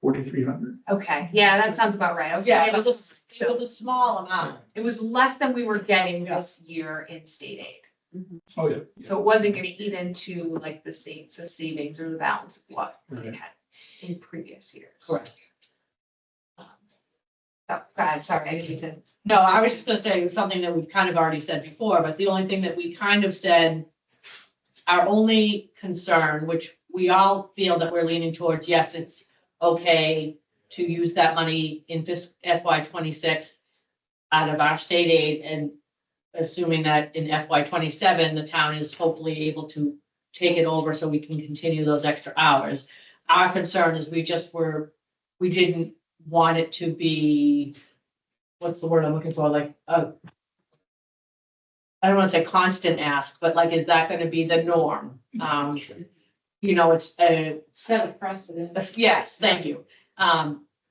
4,300. Okay, yeah, that sounds about right. I was yeah, thinking it about, was a small amount. it was less than we were getting this year in state aid. Oh, yeah. So it wasn't gonna eat into like the savings or the balance of what we Right. had in previous years. Correct. So, go ahead, sorry, I didn't mean to. No, I was just gonna say, it was something that we've kind of already said before, but the only thing that we kind of said, our only concern, which we all feel that we're leaning towards, yes, it's okay to use that money in FY 26 out of our state aid, and assuming that in FY 27, the town is hopefully able to take it over so we can continue those extra hours. Our concern is we just were we didn't want it to be, what's the word I'm looking for, like, I don't wanna say constant ask, but like, is that gonna be the norm? You know, it's a, Set a precedent. yes, thank you.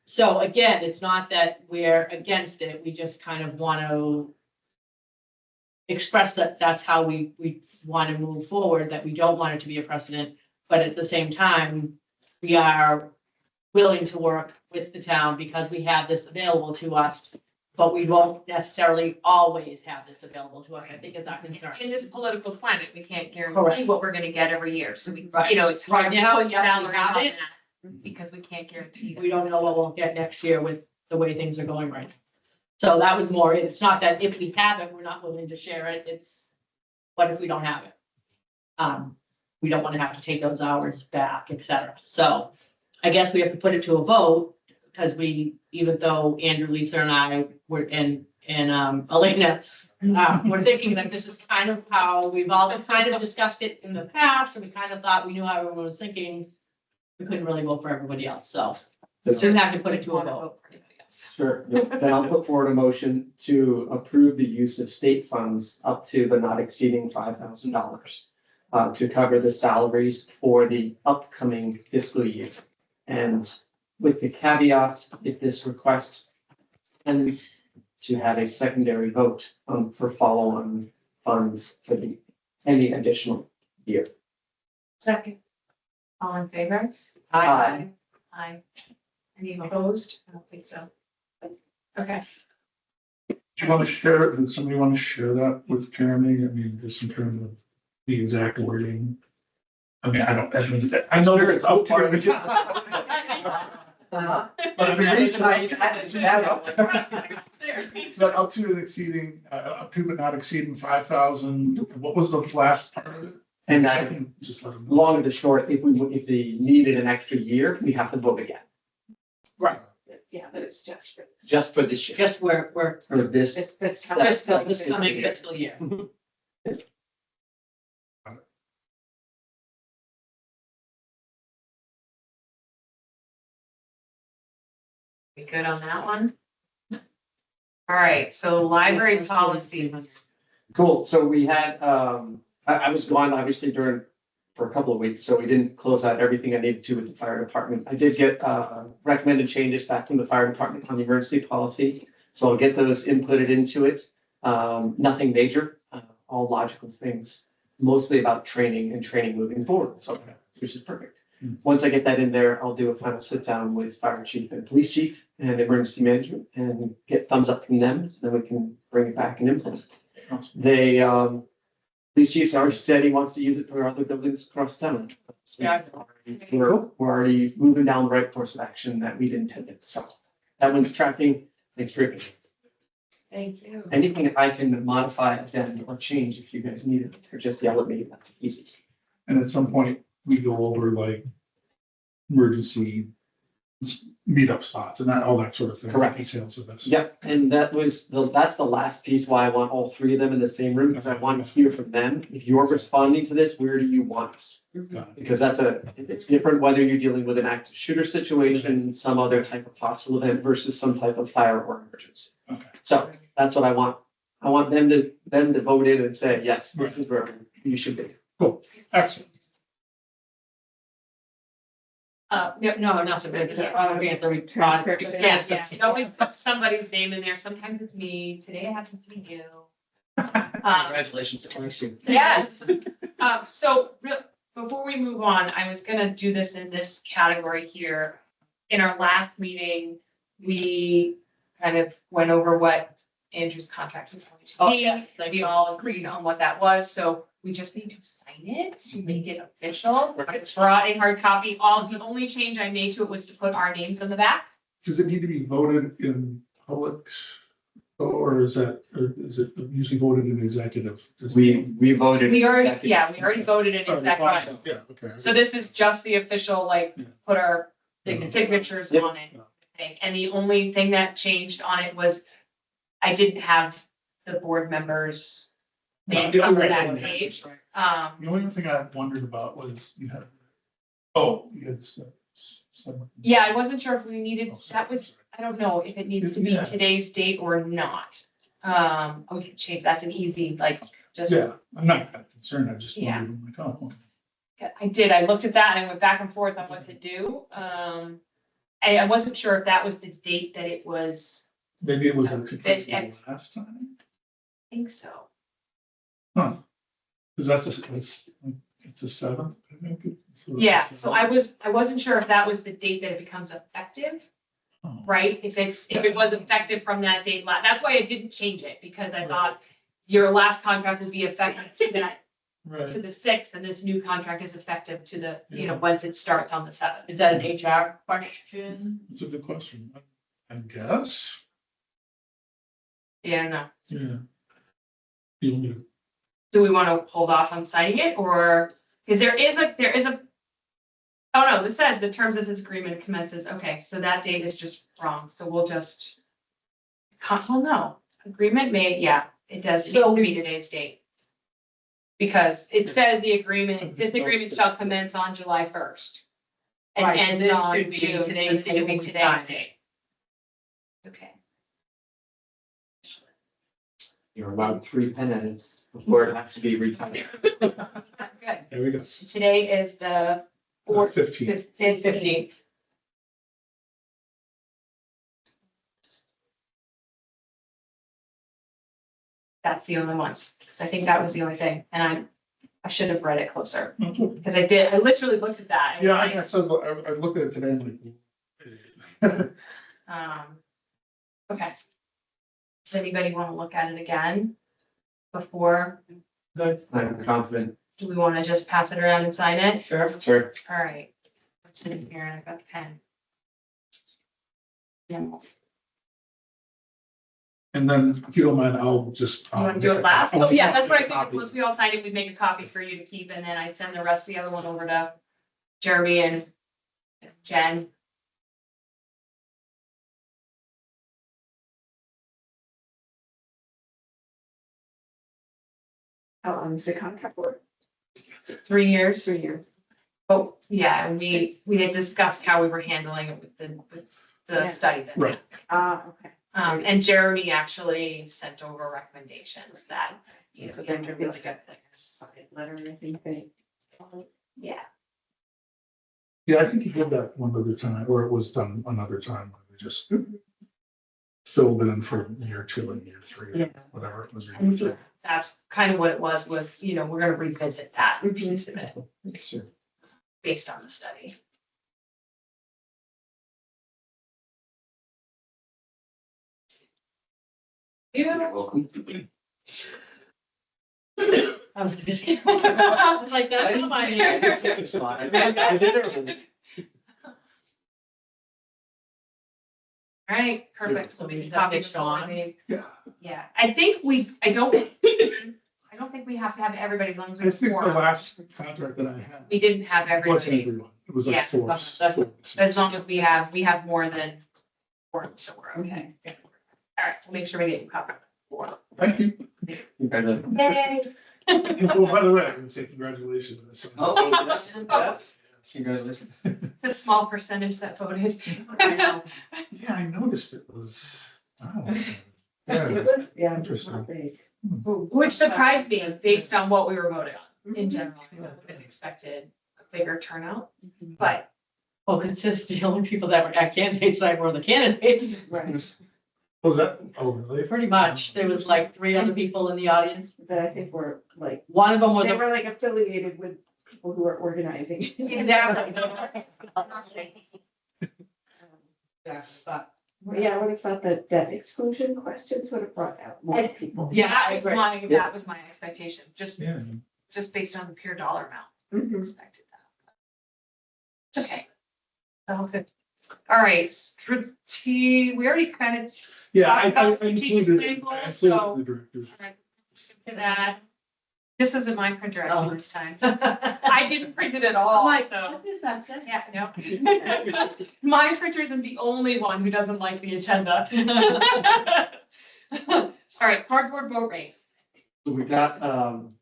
So again, it's not that we're against it, we just kind of want to express that that's how we want to move forward, that we don't want it to be a precedent, but at the same time, we are willing to work with the town because we have this available to us, but we won't necessarily always have this available to us, I think is our concern. In this political climate, we can't guarantee Correct. what we're gonna get every year, so we, Right. you know, it's hard Right to now, put yes, we salary have on it. that, because we can't guarantee We that. don't know what we'll get next year with the way things are going right now. So that was more, it's not that if we have it, we're not willing to share it, it's what if we don't have it? We don't want to have to take those hours back, et cetera. So I guess we have to put it to a vote, because we, even though Andrew, Lisa and I were, and Elena, we're thinking that this is kind of how we've all kind of discussed it in the past, and we kind of thought we knew how everyone was thinking. We couldn't really vote for everybody else, so we have to put it to a Wanna vote. vote for anybody else. Sure, then I'll put forward a motion to approve the use of state funds up to but not exceeding $5,000 to cover the salaries for the upcoming fiscal year. And with the caveat, if this request ends, to have a secondary vote for follow-on funds for any additional year. Second. All in favor? Aye. Aye. Any opposed? I don't think so. Okay. Do you want to share, does somebody want to share that with Jeremy? I mean, just in terms of the exact wording. I mean, I know it's out to you. That's the reason I had to have it. It's not up to and exceeding, up to but not exceeding 5,000. What was the last part of it? And that, Just let them know. long and the short, if they needed an extra year, we have to vote again, Right. Yeah, but it's just for this. just for this year, Just where we're, for this. This this coming fiscal year. We good on that one? All right, so library policies. Cool, so we had, I was gone obviously for a couple of weeks, so we didn't close out everything I needed to with the fire department. I did get, recommended changes back from the fire department on the emergency policy, so I'll get those inputted into it. Nothing major, all logical things, mostly about training and training moving forward, so, which is perfect. Once I get that in there, I'll do a final sit down with fire chief and police chief and emergency management and get thumbs up from them, then we can bring it back and implement. They, police chief's already said he wants to use it for other buildings across town. So Yeah. We're already moving down the right course of action that we'd intended, so that one's tracking, thanks for your patience. Thank you. Anything I can modify, then or change if you guys need it, or just yell at me, that's easy. And at some point, we go over like emergency meetup spots and that, all that sort of thing. Correct. Details of this. Yep, and that's the last piece why I want all three of them in the same room, because I want to hear from them. If you're responding to this, where do you want us? Got it. Because it's different whether you're dealing with an active shooter situation, some other type of hostile event versus some type of fire or emergency. Okay. So that's what I want. I want them to vote in and say, yes, this is where you should be. Excellent. Yep. No, not so big, we have to retry. Yes, you always put somebody's name in there. Sometimes it's me. Today it happens to be you. Congratulations, thanks you. Yes. So before we move on, I was gonna do this in this category here. In our last meeting, we kind of went over what Andrew's contract was going Oh, to be. yes, thank We you. all agreed on what that was, so we just need to sign it to make it official. It's brought a hard copy. The only change I made to it was to put our names on the back. Does it need to be voted in public? Or is it usually voted in executive? Does it- We voted. We already voted it Oh, exactly. Yeah, okay. So this is just the official, like, put our signatures Yep. on it thing. And the only thing that changed on it was I didn't have the board members' names on that page. The only thing I wondered about was you had Yeah, I wasn't sure if we needed, Oh, sorry. that was, I don't know if it needs to be Yeah. today's date or not. We can change, that's an easy, like, just, Yeah, I'm not that concerned, I just Yeah. wondered, I'm like, oh, okay. I looked at that and I went back and forth on what to do. I wasn't sure if that was the date that it was, Maybe it was a That- conflict last time, I think so. huh? Cause that's it's a 7th, I think. Yeah, so I wasn't sure if that was the date that it becomes effective, Oh, right? If it was effective from that date, that's why I didn't change it, because I thought your last contract would be effective to that, right, to the 6th, and this new contract is effective to the, Yeah. once it starts on the 7th. Is that an HR question? it's a good question, I guess, Yeah, no. yeah. You only Do we want to hold off on signing it, or, because there is a, oh no, this says the terms of this agreement commences, okay, so that date is just wrong, so we'll just. Well, no, agreement may, yeah, it does, it needs to be today's date. Because it says the agreement, this agreement shall commence on July 1st. And Right, so end this on should be June, so today's it's gonna date be when we today's sign it. date. Okay. You're allowed 3 pen edits before it has to be retyped. Good. there we go. Today is the 15th. 15th. That's the only ones, because I think that was the only thing, and I should have read it closer, because I literally looked at that. and it Yeah, was I said, I looked at it today, I'm like. like, okay. Does anybody want to look at it again? Before, I'm confident, do we want to just pass it around and sign it? Sure. sure. All right. I'm sitting here and I've got the pen. Yeah. You And then, if you don't mind, I'll just. want to do it last? Oh, yeah, that's what I figured. Once we all signed it, we'd make a copy for you to keep, and then I'd send the rest of the other one over to Jeremy and Jen. How long is the contract for? 3 years. 3 years. Oh, yeah, and we had discussed how we were handling it with the Yeah. study. that- Right. Okay. And Jeremy actually sent over recommendations that, So they're then really it's good got things. letter, I think they. Yeah, Yeah, I think he did that one other time, or it was done another time, we just filled it in for year 2 and year 3, Yeah. whatever it was. and so that's kind of what it was, we're gonna revisit that piece of it Sure. based on the study. You're welcome. I was busy. I was like, that's not my name. I did it. All right, perfect. So we can have copy it before on. Yeah, Yeah, I don't think we have to have everybody as long as we I have think the 4. last contract that I had. We didn't have Wasn't everybody, everyone, it was Yeah. like 4. That's- as long as we have more than 4, so we're okay. All right, we'll make sure we get you copied. 4. Thank you. Congratulations. Yay. Oh, by the way, I'm gonna say congratulations. Oh, yes. Congratulations. The small percentage that voted. Yeah, I noticed it was, oh, yeah, It was, yeah. Interesting. not big. Which surprised me based on what we were voting on in general. I would have expected a bigger turnout, but Well, it's just the only people that were at candidates night were the candidates. Right, was that, oh, really? Pretty much. There was like 3 other people in the audience. but I think we're like, One of them was they a. were like affiliated with people who are organizing. Exactly. But, Yeah, I would have thought that exclusion questions would have brought out more And- people. yeah, that I was agree. that was my expectation, just Yeah. based on the pure dollar amount. Mhm. Expected that. It's okay. So good. All right, we already kind of Yeah, Talk about I strategic included, planning goals, I included so- the directors. that. This isn't my printer Oh. actually this time. I didn't print it at all, so. What is that say? Yeah, no. My printer isn't the only one who doesn't like the agenda. All right, cardboard boat race. So we've got,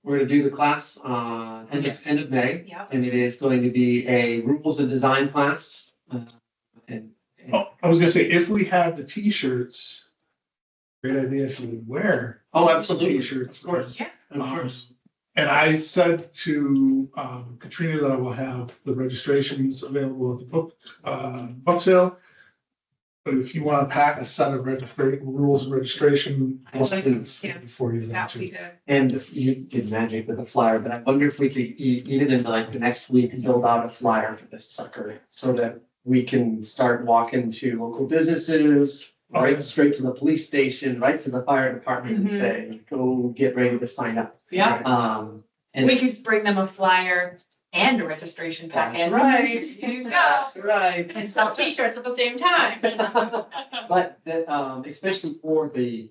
we're gonna do the class on end of May. Yep. And it is going to be a rules and design class. And Oh, I was gonna say, if we have the t-shirts, great idea if we wear oh, absolutely, t-shirts. of course, Yeah. of course. And I said to Katrina that I will have the registrations available at the book sale. But if you want to pack a set of rules of registration, please, Yeah. before you. That would be good. And you did magic with a flyer, but I wonder if we could, even in like the next week, build out a flyer for this sucker so that we can start walking to local businesses, right straight to the police station, right to the fire department and Mhm. say, go get ready to sign up. Yeah, And We it's- could bring them a flyer and a registration packet. Right. There you go. That's right. and sell t-shirts at the same time. But that, especially for the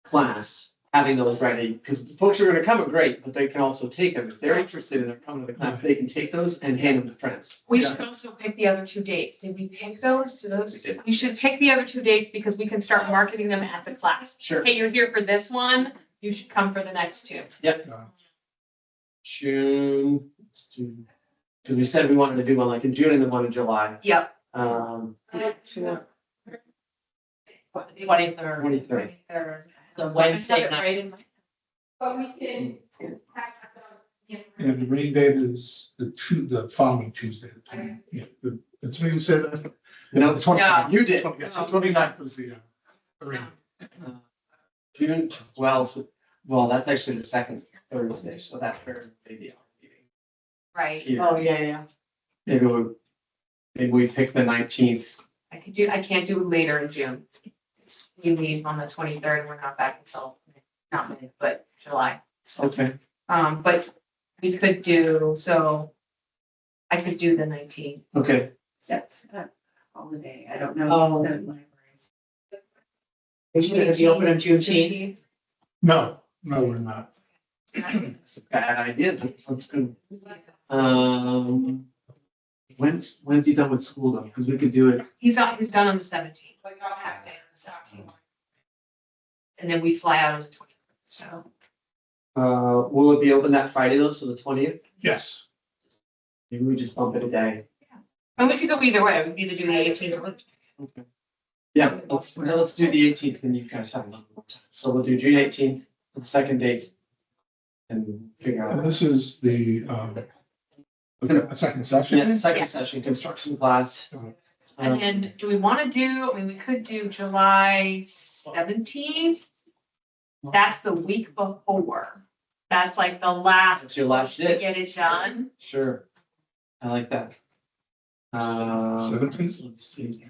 class, having those ready, because the folks who are gonna come are great, but they can also take them. If they're interested and they're coming to the class, they can take those and hand them to friends. We should also pick the other 2 dates. Did we pick those? Do those? We did. We should pick the other 2 dates because we can start marketing them at the class. Sure. Hey, you're here for this one. You should come for the next 2. June, let's do, because we said we wanted to do one like in June and then one in July. Yep. 23rd, 23rd. the Wednesday night. But we can. And the rain date is the following Tuesday. Yeah, it's me who said that. No, The 20 No. You did. Yes, the 29th was the rain. June 12th, well, that's actually the second Thursday, so that Thursday be our meeting. Right. Here. Oh, yeah. Maybe we pick the 19th. I can't do later in June. We leave on the 23rd. We're not back until, not mid, but July. So, Okay. but we could do, so I could do the 19th. Okay, That's a holiday, I don't know. Oh. the libraries. Is it gonna be open on Juneteenth? Juneteenth. No, we're not. that's a bad idea, that's good. When's he done with school though? Because we could do it, He's done on the 17th. Like I'll have day on the 17th. And then we fly out on the 20th. So will it be open that Friday though, so the 20th? Yes. Maybe we just bump it a day. and we could go either way. We could either do the 18th or the Okay. Yeah, let's do the 18th, and you guys have a little more time. So we'll do June 18th, the second date. And figure And out. this is the a second session. Yeah, second Yeah. session, construction class. And then do we want to do, I mean, we could do July 17th. That's the week before. That's like the last. That's your last to day. Get it done. Sure. I like that. 17th? Let's see.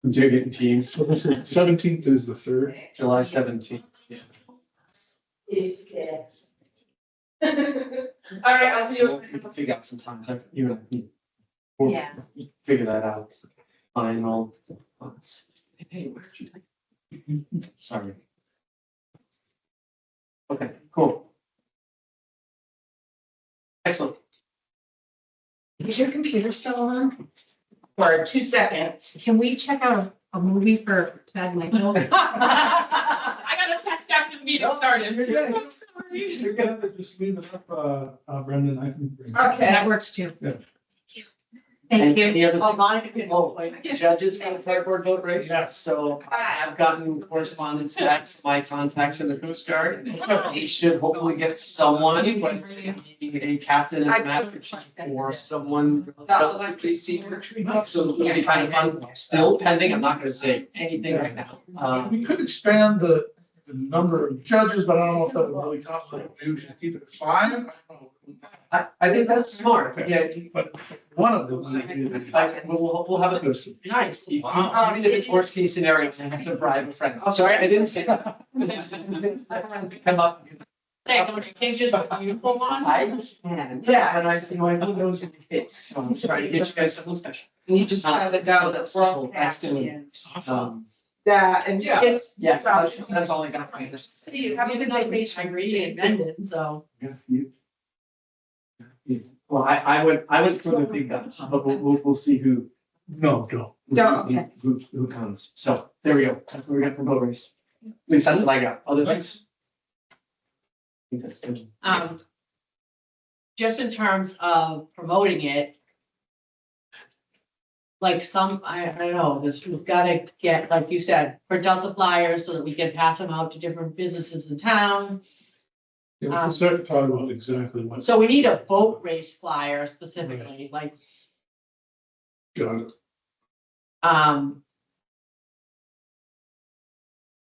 Do getting teams, So this is 17th is the 3rd. July 17th. Yeah. All right, I'll see you. We can figure out some times, like, you and we'll Yeah. figure that out. Final. Hey, where'd you? Sorry. Okay, cool. Excellent. Is your computer still on? For 2 seconds. Can we check out a movie for Chad Michael? I got a text after the meeting started. You're good. I'm sorry. You're gonna just leave it up, Brendan, I can bring. That works too. Yeah. Thank you. Any other? Oh, Monica can Oh, wait. judges for the clerk board vote race? Yes. So I've gotten correspondence back to my contacts in the Coast Guard. They should hopefully get someone, whether it be a captain and a master chief or someone relatively senior. So it'll be kind of fun, still pending, I'm not gonna say anything right now. We could expand the number of judges, but I don't know if that would really complicate, maybe we should keep it at 5. I don't know. I think that's smart, yeah. But one of those would be. We'll have a coast. Nice. Even if it's worst case scenario, I have to bribe a friend. Oh, sorry, I didn't say that. Come up. Hey, don't you think just a uniform on? I can, yeah, and I, I know those in the case, so I'm trying to get you guys something special. You just have it down. That's simple, that's still. Yeah, and Yeah. it's. Yeah, that's all I got for you. See, you have a good night, I read amended, so. Yeah, you. Well, I went for the big guns, but we'll see who. No, don't. Who comes, so there we go, that's what we got for boat race. At least that's what I got, other things. I think that's good. just in terms of promoting it. Like I don't know, we've gotta get, like you said, print out the flyers so that we can pass them out to different businesses in town. Yeah, we can start to talk about exactly what. So we need a boat race flyer specifically, like, Got it.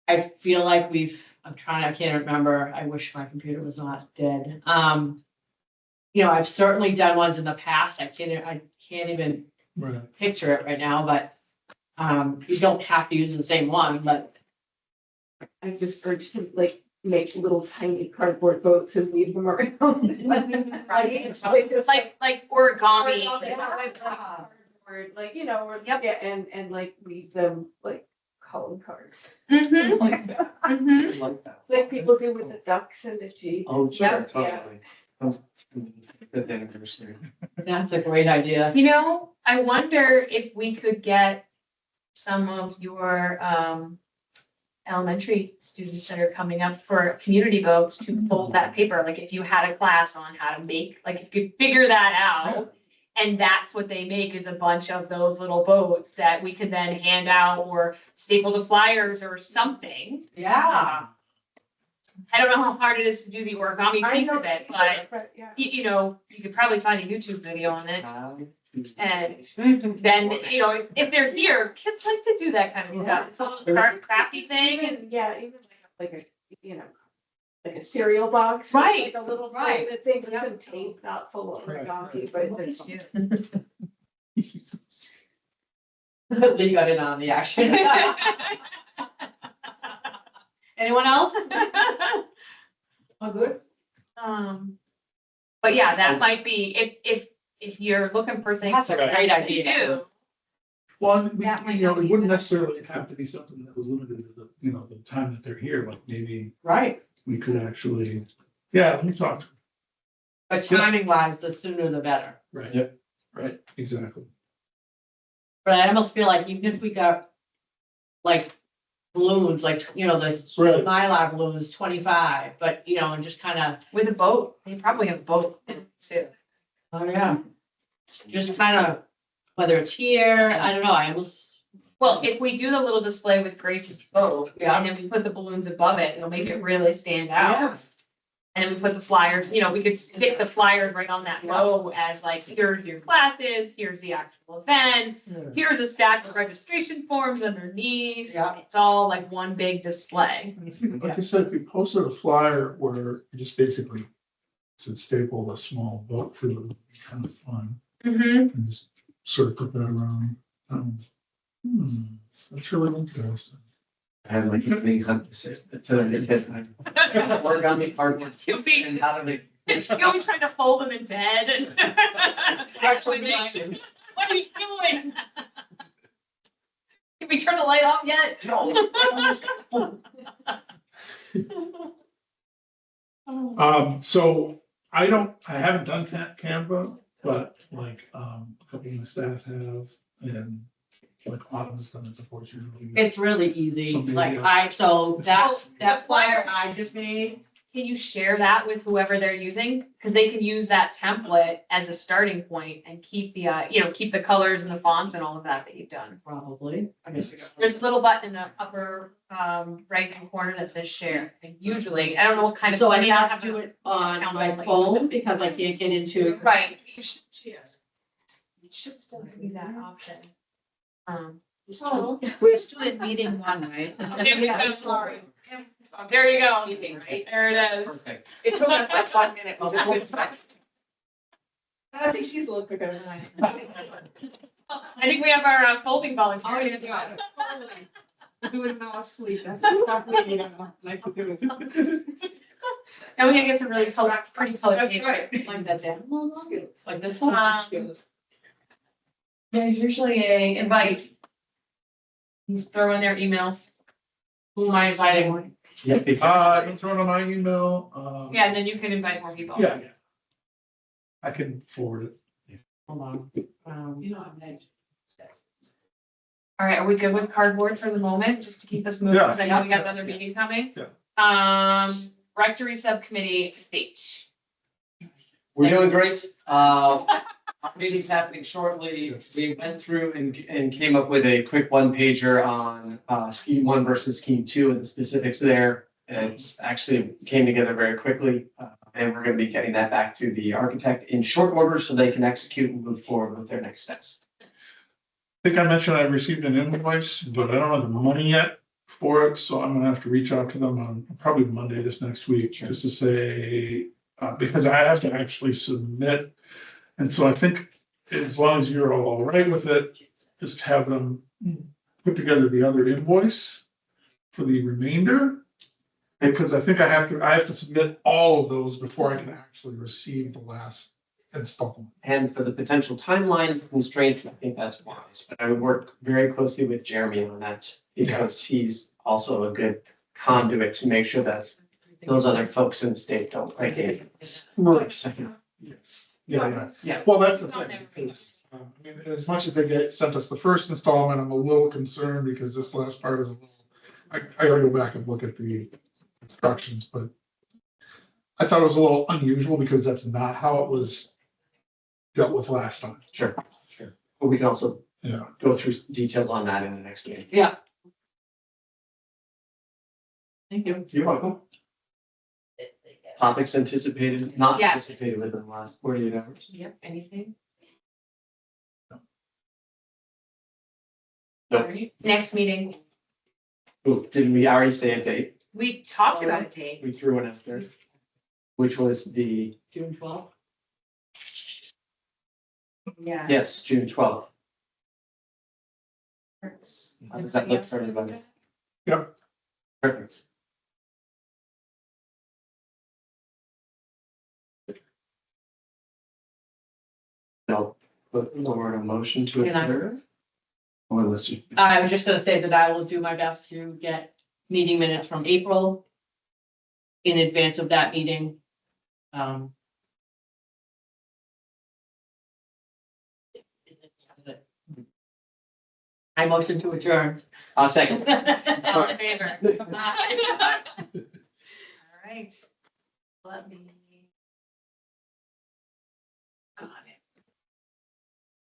I feel like I can't remember, I wish my computer was not dead. I've certainly done ones in the past, I can't even Right. picture it right now, but, you don't have to use the same one, but. I just urged to like make little tiny cardboard boats and leave them around. Right. It's Like origami. Cardboard, like, you know, Yep. yeah, and like leave them like calling cards. Mhm, Like mhm. I like that. people do with the ducks and the sheep. Oh, sure, Yeah. totally. Good anniversary. That's a great idea. You know, I wonder if we could get some of your elementary students that are coming up for community boats to fold that paper, like if you had a class on how to make, like if you could figure that out. And that's what they make, is a bunch of those little boats that we could then hand out or staple to flyers or something. Yeah. I don't know how hard it is to do the origami I piece know, of it, but yeah. you could probably find a YouTube video on it. And then, if they're here, kids like to do that kind of stuff. It's a little crafty thing and. Yeah, even like a, like a cereal box. Right. Like a little Right. folded thing with some tape, not full of origami, but it's. They got in on the action. Anyone else? Oh, good. But yeah, that might be, if you're looking for things. That's a great to idea. do. Well, That might it not be wouldn't bad. necessarily have to be something that was limited to the time that they're here, like maybe Right, we could actually, yeah, let me talk to. but timing wise, the sooner the better. Right. Yep. Right, exactly. But I almost feel like even if we got like balloons, like, the Right. Mylar balloons, 25, but, and just kind of, With a boat, they probably have a boat too. oh, yeah. Just kind of, whether it's here, I don't know, I almost, Well, if we do the little display with Grace's boat, Yeah. and then we put the balloons above it, it'll make it really stand Yeah. out. And then we put the flyers, we could stick the flyers right on that logo as like, here's your classes, here's the actual event, here's a stack of registration forms underneath. Yeah. It's all like one big display. Like I said, if you posted a flyer where you just basically said staple a small boat for them, it'd be kind of fun, Mm-hmm. and just sort of put that around. That's really interesting. I had like evening hunt to sit, it's a bedtime. Origami cardboard. You'll be- And how do they? You'll be trying to fold them in bed and. Actually, Right. what are you doing? Did we turn the light off yet? So I haven't done Canva, but like, a couple of my staff have, and like Autumn's done it before. She's really good. it's really easy, Something, like, yeah. that the flyer I just made, Can you share that with whoever they're using? Because they can use that template as a starting point and keep the, keep the colors and the fonts and all of that you've done. probably. There's a little button in the upper, right-hand corner that says share. And usually, I don't know what kind of. So I don't have to do it on my phone because I can't get into. Right, you should, you should still give you that option. We're still in meeting one, right? There we go. There you go. There it is. Perfect. It took us like 1 minute. We just went fast. I think she's a little quicker than I am. I think we have our folding volunteers. Do it now asleep. That's the stuff we need to like to do. And we can get some really pretty colored That's paper. right. Like that down, like this one. There's usually a invite. He's throwing their emails. Who am I inviting? Yep, You exactly. can throw it on my email. Yeah, and then you can invite more people. Yeah. I can forward it. Hold on. You know, I'm like. All right, are we good with cardboard for the moment, just to keep us moving, because I know we got another meeting coming? Yeah. Rectory subcommittee date. We're doing great. Our meeting's happening shortly. Yes. We went through and came up with a quick one pager on scheme 1 versus scheme 2 and the specifics there. And it's actually came together very quickly. And we're gonna be getting that back to the architect in short order so they can execute and move forward with their next steps. I think I mentioned I received an invoice, but I don't have the money yet for it, so I'm gonna have to reach out to them on probably Monday this next week, Sure. just to say, because I have to actually submit. And so I think as long as you're all right with it, just have them put together the other invoice for the remainder. Because I think I have to submit all of those before I can actually receive the last installment. And for the potential timeline constraints, I think that's wise, but I would work very closely with Jeremy on that because he's also a good conduit to make sure that those other folks in the state don't break it. Second. Yes. Yeah. Yeah. Well, that's the It's not thing. never Because, I mean, as much as they sent us the first installment, I'm a little concerned because this last part is a little, I gotta go back and look at the instructions, but I thought it was a little unusual because that's not how it was dealt with last time. Sure. But we can also Yeah. go through details on that in the next meeting. Thank you. You're welcome. Topics anticipated, not Yes. anticipated within the last 48 hours. Yep, anything? No. Alright, next meeting, Oh, didn't we already say a date? we talked about a date. We threw one out there, which was the, June 12th. Yeah. yes, June 12th. Works. How does that look for everybody? Perfect. No, put forward a motion to Can I- adjourn. Or unless you. I was just gonna say that I will do my best to get meeting minutes from April in advance of that meeting. I motion to adjourn. Second. All in favor? Aye. All right. Let me.